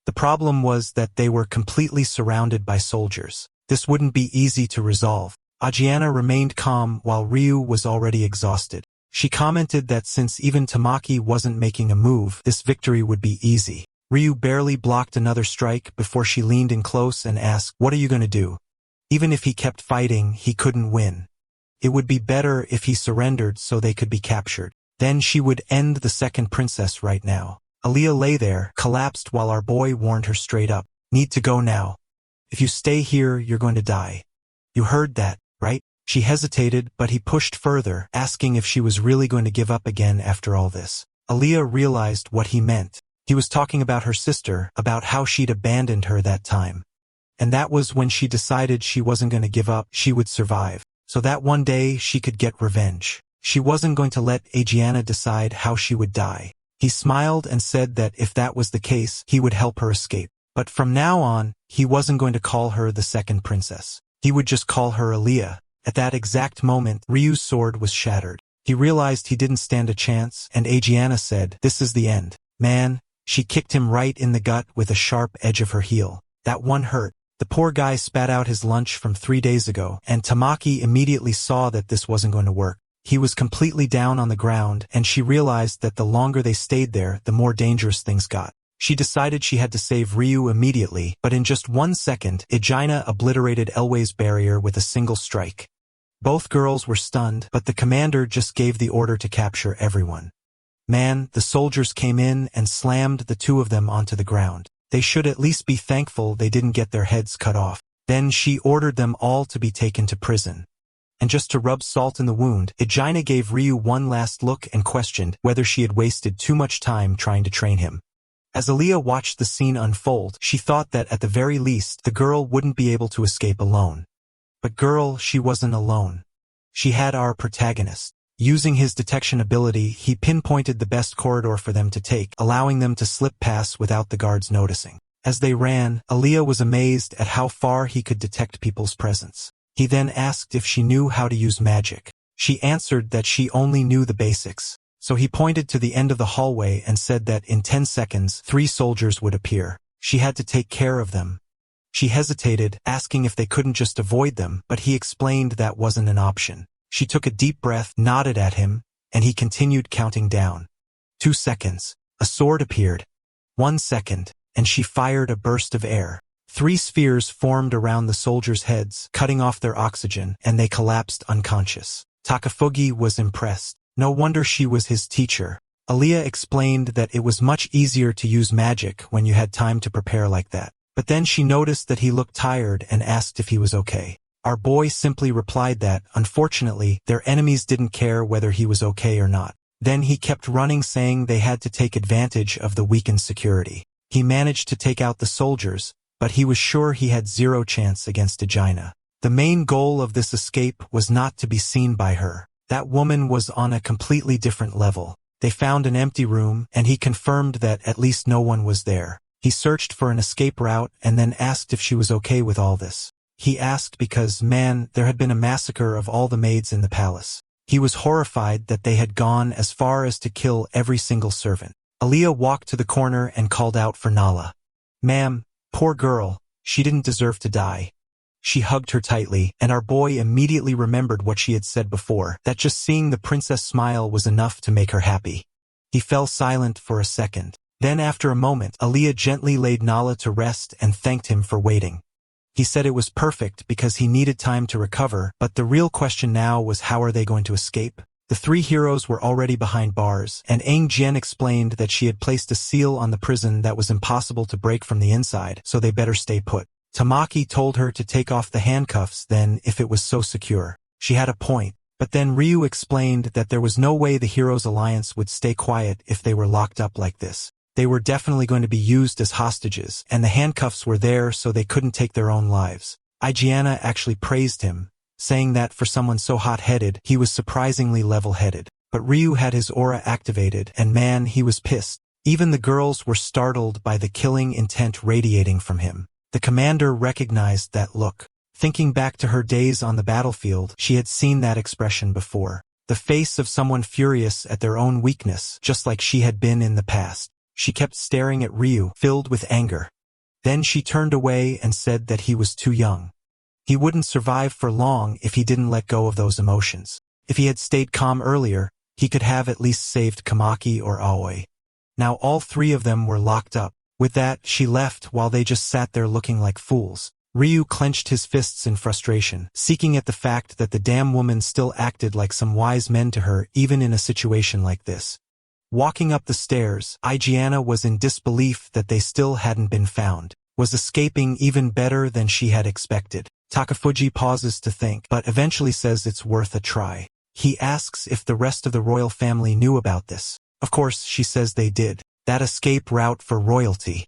The problem was that they were completely surrounded by soldiers. This wouldn't be easy to resolve. Aegina remained calm while Ryu was already exhausted. She commented that since even Tamaki wasn't making a move, this victory would be easy. Ryu barely blocked another strike before she leaned in close and asked, "What are you going to do?" Even if he kept fighting, he couldn't win. It would be better if he surrendered so they could be captured. Then she would end the second princess right now. Aaliyah lay there, collapsed while our boy warned her straight up, "Need to go now. If you stay here, you're going to die. You heard that, right?" She hesitated, but he pushed further, asking if she was really going to give up again after all this. Aaliyah realized what he meant. He was talking about her sister, about how she'd abandoned her that time. And that was when she decided she wasn't going to give up, she would survive. So that one day she could get revenge. She wasn't going to let Agiana decide how she would die. He smiled and said that if that was the case, he would help her escape. But from now on, he wasn't going to call her the second princess. He would just call her Aaliyah. At that exact moment, Ryu's sword was shattered. He realized he didn't stand a chance, and Agiana said, "This is the end." "Man." She kicked him right in the gut with a sharp edge of her heel. That one hurt. The poor guy spat out his lunch from 3 days ago, and Tamaki immediately saw that this wasn't going to work. He was completely down on the ground, and she realized that the longer they stayed there, the more dangerous things got. She decided she had to save Ryu immediately, but in just 1 second, Aegina obliterated Elway's barrier with a single strike. Both girls were stunned, but the commander just gave the order to capture everyone. Man, the soldiers came in and slammed the two of them onto the ground. They should at least be thankful they didn't get their heads cut off. Then she ordered them all to be taken to prison. And just to rub salt in the wound, Aegina gave Ryu one last look and questioned whether she had wasted too much time trying to train him. As Aaliyah watched the scene unfold, she thought that at the very least, the girl wouldn't be able to escape alone. But girl, she wasn't alone. She had our protagonist. Using his detection ability, he pinpointed the best corridor for them to take, allowing them to slip past without the guards noticing. As they ran, Aaliyah was amazed at how far he could detect people's presence. He then asked if she knew how to use magic. She answered that she only knew the basics. So he pointed to the end of the hallway and said that in 10 seconds, 3 soldiers would appear. She had to take care of them. She hesitated, asking if they couldn't just avoid them, but he explained that wasn't an option. She took a deep breath, nodded at him, and he continued counting down. 2 seconds. A sword appeared. 1 second, and she fired a burst of air. 3 spheres formed around the soldiers' heads, cutting off their oxygen, and they collapsed unconscious. Takafugi was impressed. No wonder she was his teacher. Aaliyah explained that it was much easier to use magic when you had time to prepare like that. But then she noticed that he looked tired and asked if he was okay. Our boy simply replied that, unfortunately, their enemies didn't care whether he was okay or not. Then he kept running, saying they had to take advantage of the weakened security. He managed to take out the soldiers, but he was sure he had 0 chance against Aegina. The main goal of this escape was not to be seen by her. That woman was on a completely different level. They found an empty room, and he confirmed that at least no one was there. He searched for an escape route and then asked if she was okay with all this. He asked because, man, there had been a massacre of all the maids in the palace. He was horrified that they had gone as far as to kill every single servant. Aaliyah walked to the corner and called out for Nala. "Ma'am, poor girl, she didn't deserve to die." She hugged her tightly, and our boy immediately remembered what she had said before, that just seeing the princess smile was enough to make her happy. He fell silent for a second. Then after a moment, Aaliyah gently laid Nala to rest and thanked him for waiting. He said it was perfect because he needed time to recover, but the real question now was how are they going to escape? The 3 heroes were already behind bars, and Aang Jian explained that she had placed a seal on the prison that was impossible to break from the inside, so they better stay put. Tamaki told her to take off the handcuffs then if it was so secure. She had a point, but then Ryu explained that there was no way the Heroes Alliance would stay quiet if they were locked up like this. They were definitely going to be used as hostages, and the handcuffs were there so they couldn't take their own lives. Aegina actually praised him, saying that for someone so hot-headed, he was surprisingly level-headed. But Ryu had his aura activated, and man, he was pissed. Even the girls were startled by the killing intent radiating from him. The commander recognized that look. Thinking back to her days on the battlefield, she had seen that expression before. The face of someone furious at their own weakness, just like she had been in the past. She kept staring at Ryu, filled with anger. Then she turned away and said that he was too young. He wouldn't survive for long if he didn't let go of those emotions. If he had stayed calm earlier, he could have at least saved Kamaki or Aoi. Now all three of them were locked up. With that, she left while they just sat there looking like fools. Ryu clenched his fists in frustration, seeking at the fact that the damn woman still acted like some wise men to her even in a situation like this. Walking up the stairs, Gianna was in disbelief that they still hadn't been found. Was escaping even better than she had expected. Takafuji pauses to think, but eventually says it's worth a try. He asks if the rest of the royal family knew about this. Of course, she says they did. That escape route for royalty.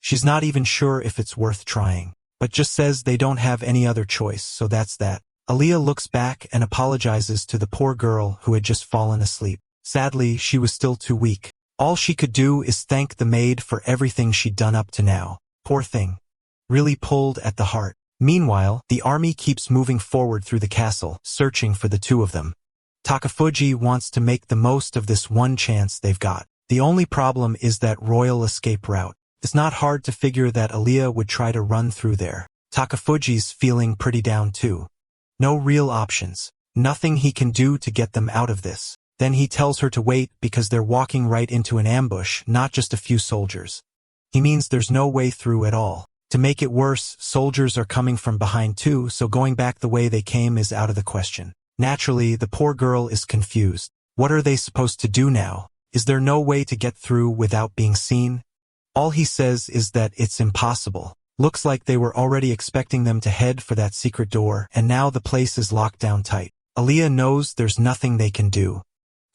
She's not even sure if it's worth trying, but just says they don't have any other choice, so that's that. Aaliyah looks back and apologizes to the poor girl who had just fallen asleep. Sadly, she was still too weak. All she could do is thank the maid for everything she'd done up to now. Poor thing. Really pulled at the heart. Meanwhile, the army keeps moving forward through the castle, searching for the two of them. Takafuji wants to make the most of this one chance they've got. The only problem is that royal escape route. It's not hard to figure that Aaliyah would try to run through there. Takafuji's feeling pretty down too. No real options. Nothing he can do to get them out of this. Then he tells her to wait because they're walking right into an ambush, not just a few soldiers. He means there's no way through at all. To make it worse, soldiers are coming from behind too, so going back the way they came is out of the question. Naturally, the poor girl is confused. What are they supposed to do now? Is there no way to get through without being seen? All he says is that it's impossible. Looks like they were already expecting them to head for that secret door, and now the place is locked down tight. Aaliyah knows there's nothing they can do.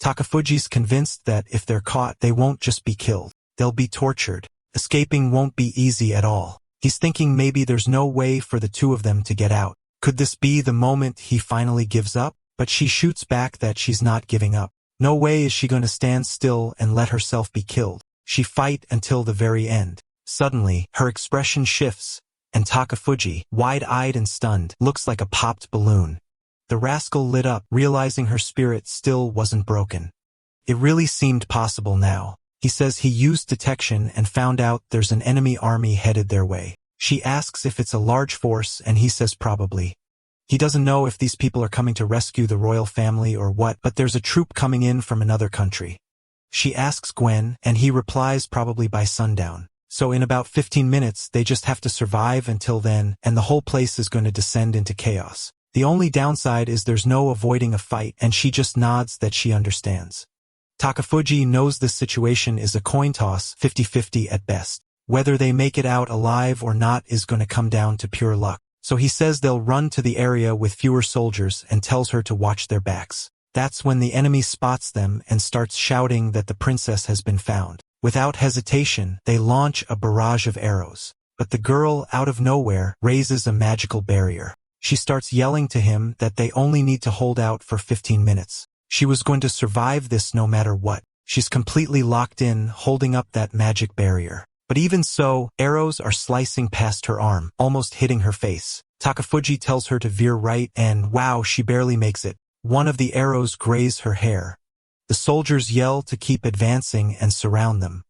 Takafuji's convinced that if they're caught, they won't just be killed. They'll be tortured. Escaping won't be easy at all. He's thinking maybe there's no way for the two of them to get out. Could this be the moment he finally gives up? But she shoots back that she's not giving up. No way is she going to stand still and let herself be killed. She fight until the very end. Suddenly, her expression shifts, and Takafuji, wide-eyed and stunned, looks like a popped balloon. The rascal lit up, realizing her spirit still wasn't broken. It really seemed possible now. He says he used detection and found out there's an enemy army headed their way. She asks if it's a large force, and he says probably. He doesn't know if these people are coming to rescue the royal family or what, but there's a troop coming in from another country. She asks Gwen, and he replies probably by sundown. So in about 15 minutes, they just have to survive until then, and the whole place is going to descend into chaos. The only downside is there's no avoiding a fight, and she just nods that she understands. Takafuji knows this situation is a coin toss, 50-50 at best. Whether they make it out alive or not is going to come down to pure luck. So he says they'll run to the area with fewer soldiers and tells her to watch their backs. That's when the enemy spots them and starts shouting that the princess has been found. Without hesitation, they launch a barrage of arrows. But the girl, out of nowhere, raises a magical barrier. She starts yelling to him that they only need to hold out for 15 minutes. She was going to survive this no matter what. She's completely locked in, holding up that magic barrier. But even so, arrows are slicing past her arm, almost hitting her face. Takafuji tells her to veer right, and wow, she barely makes it. One of the arrows grazes her hair. The soldiers yell to keep advancing and surround them.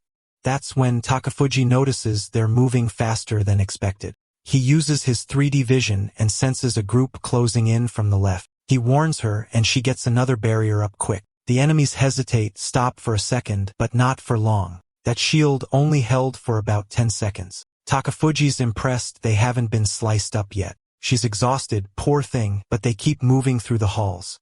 That's when Takafuji notices they're moving faster than expected. He uses his 3D vision and senses a group closing in from the left. He warns her, and she gets another barrier up quick. The enemies hesitate, stop for a second, but not for long. That shield only held for about 10 seconds. Takafuji's impressed they haven't been sliced up yet. She's exhausted, poor thing, but they keep moving through the halls.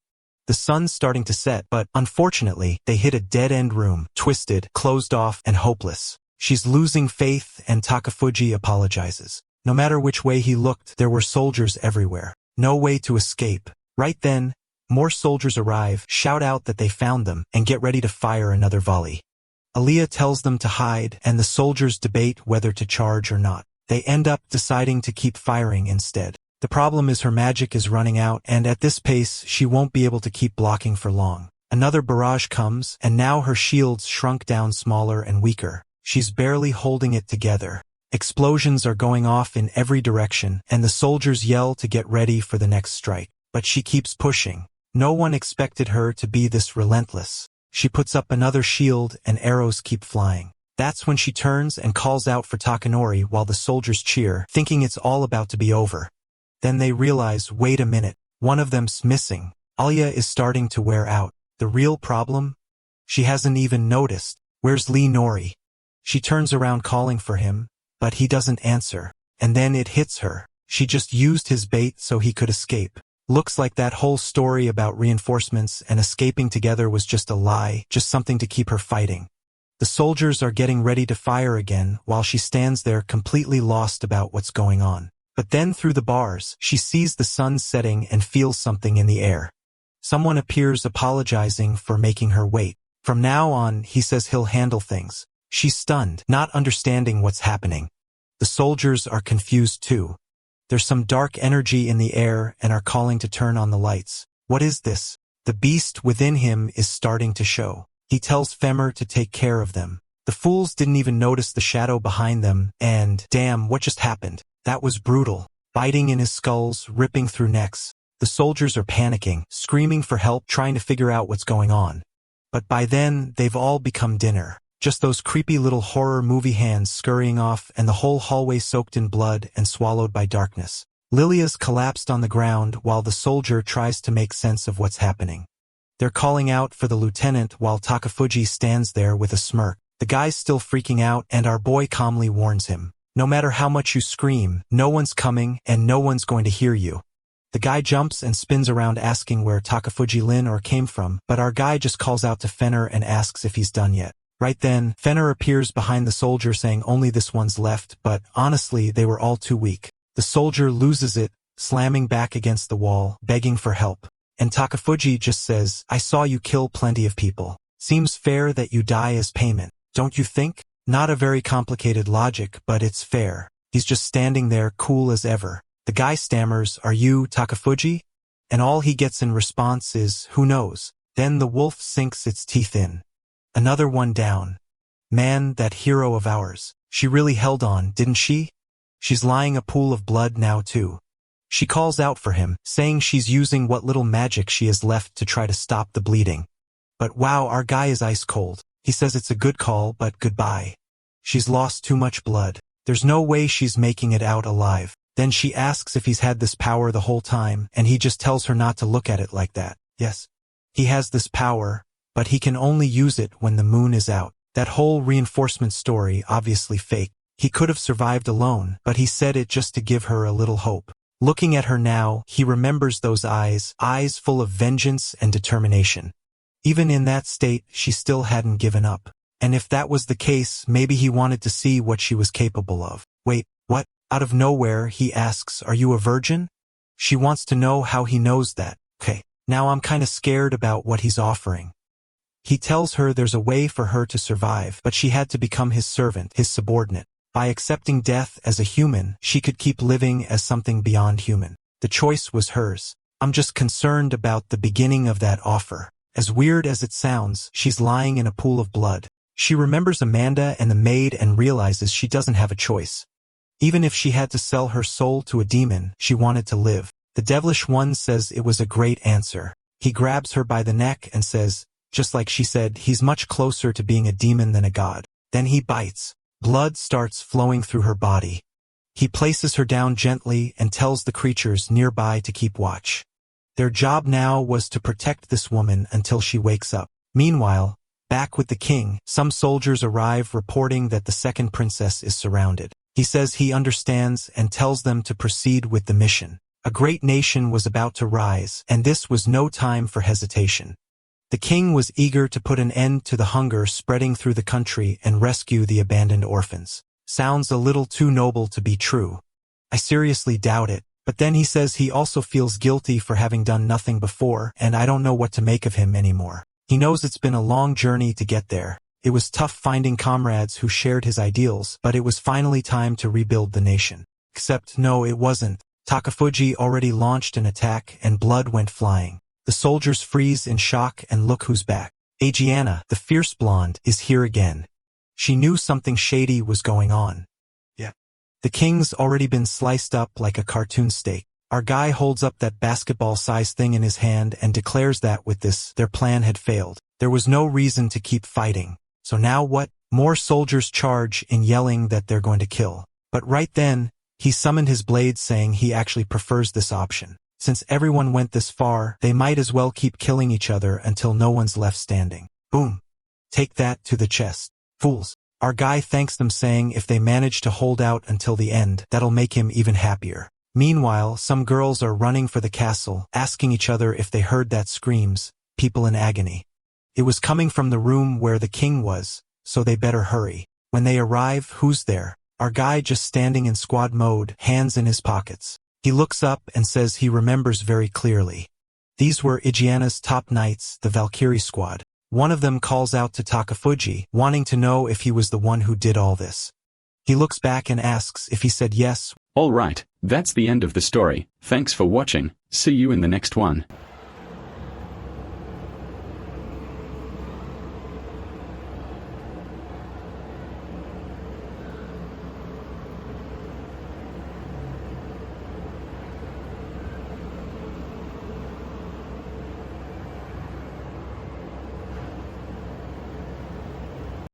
The sun's starting to set, but unfortunately, they hit a dead-end room, twisted, closed off, and hopeless. She's losing faith, and Takafuji apologizes. No matter which way he looked, there were soldiers everywhere. No way to escape. Right then, more soldiers arrive, shout out that they found them, and get ready to fire another volley. Aaliyah tells them to hide, and the soldiers debate whether to charge or not. They end up deciding to keep firing instead. The problem is her magic is running out, and at this pace, she won't be able to keep blocking for long. Another barrage comes, and now her shield's shrunk down smaller and weaker. She's barely holding it together. Explosions are going off in every direction, and the soldiers yell to get ready for the next strike. But she keeps pushing. No one expected her to be this relentless. She puts up another shield, and arrows keep flying. That's when she turns and calls out for Takanori while the soldiers cheer, thinking it's all about to be over. Then they realize, wait a minute, one of them's missing. Aaliyah is starting to wear out. The real problem? She hasn't even noticed. Where's Lee Nori? She turns around calling for him, but he doesn't answer. And then it hits her. She just used his bait so he could escape. Looks like that whole story about reinforcements and escaping together was just a lie, just something to keep her fighting. The soldiers are getting ready to fire again while she stands there completely lost about what's going on. But then through the bars, she sees the sun setting and feels something in the air. Someone appears apologizing for making her wait. From now on, he says he'll handle things. She's stunned, not understanding what's happening. The soldiers are confused too. There's some dark energy in the air and are calling to turn on the lights. What is this? The beast within him is starting to show. He tells Fenrer to take care of them. The fools didn't even notice the shadow behind them, and damn, what just happened? That was brutal. Biting in his skulls, ripping through necks. The soldiers are panicking, screaming for help, trying to figure out what's going on. But by then, they've all become dinner. Just those creepy little horror movie hands scurrying off and the whole hallway soaked in blood and swallowed by darkness. Lilia's collapsed on the ground while the soldier tries to make sense of what's happening. They're calling out for the lieutenant while Takafuji stands there with a smirk. The guy's still freaking out and our boy calmly warns him. No matter how much you scream, no one's coming and no one's going to hear you. The guy jumps and spins around asking where Takafuji Lin or came from, but our guy just calls out to Fenrer and asks if he's done yet. Right then, Fenrer appears behind the soldier saying only this one's left, but honestly they were all too weak. The soldier loses it, slamming back against the wall, begging for help. And Takafuji just says, I saw you kill plenty of people. Seems fair that you die as payment, don't you think? Not a very complicated logic, but it's fair. He's just standing there cool as ever. The guy stammers, are you Takafuji? And all he gets in response is, who knows? Then the wolf sinks its teeth in. Another one down. Man, that hero of ours. She really held on, didn't she? She's lying a pool of blood now too. She calls out for him, saying she's using what little magic she has left to try to stop the bleeding. But wow, our guy is ice cold. He says it's a good call, but goodbye. She's lost too much blood. There's no way she's making it out alive. Then she asks if he's had this power the whole time, and he just tells her not to look at it like that. Yes, he has this power, but he can only use it when the moon is out. That whole reinforcement story obviously fake. He could have survived alone, but he said it just to give her a little hope. Looking at her now, he remembers those eyes full of vengeance and determination. Even in that state, she still hadn't given up. And if that was the case, maybe he wanted to see what she was capable of. Wait, what? Out of nowhere, he asks, are you a virgin? She wants to know how he knows that. Okay, now I'm kinda scared about what he's offering. He tells her there's a way for her to survive, but she had to become his servant, his subordinate. By accepting death as a human, she could keep living as something beyond human. The choice was hers. I'm just concerned about the beginning of that offer. As weird as it sounds, she's lying in a pool of blood. She remembers Amanda and the maid and realizes she doesn't have a choice. Even if she had to sell her soul to a demon, she wanted to live. The devilish one says it was a great answer. He grabs her by the neck and says, just like she said, he's much closer to being a demon than a god. Then he bites. Blood starts flowing through her body. He places her down gently and tells the creatures nearby to keep watch. Their job now was to protect this woman until she wakes up. Meanwhile, back with the king, some soldiers arrive reporting that the second princess is surrounded. He says he understands and tells them to proceed with the mission. A great nation was about to rise, and this was no time for hesitation. The king was eager to put an end to the hunger spreading through the country and rescue the abandoned orphans. Sounds a little too noble to be true. I seriously doubt it, but then he says he also feels guilty for having done nothing before, and I don't know what to make of him anymore. He knows it's been a long journey to get there. It was tough finding comrades who shared his ideals, but it was finally time to rebuild the nation. Except no, it wasn't. Takafuji already launched an attack and blood went flying. The soldiers freeze in shock and look who's back. Agiana, the fierce blonde, is here again. She knew something shady was going on. Yeah. The king's already been sliced up like a cartoon steak. Our guy holds up that basketball-sized thing in his hand and declares that with this, their plan had failed. There was no reason to keep fighting. So now what? More soldiers charge in yelling that they're going to kill. But right then, he summoned his blade saying he actually prefers this option. Since everyone went this far, they might as well keep killing each other until no one's left standing. Boom. Take that to the chest. Fools. Our guy thanks them, saying if they manage to hold out until the end, that'll make him even happier. Meanwhile, some girls are running for the castle, asking each other if they heard that screams, people in agony. It was coming from the room where the king was, so they better hurry. When they arrive, who's there? Our guy just standing in squad mode, hands in his pockets. He looks up and says he remembers very clearly. These were Igiana's top knights, the Valkyrie squad. One of them calls out to Takafuji, wanting to know if he was the one who did all this. He looks back and asks if he said yes. Alright, that's the end of the story. Thanks for watching. See you in the next one.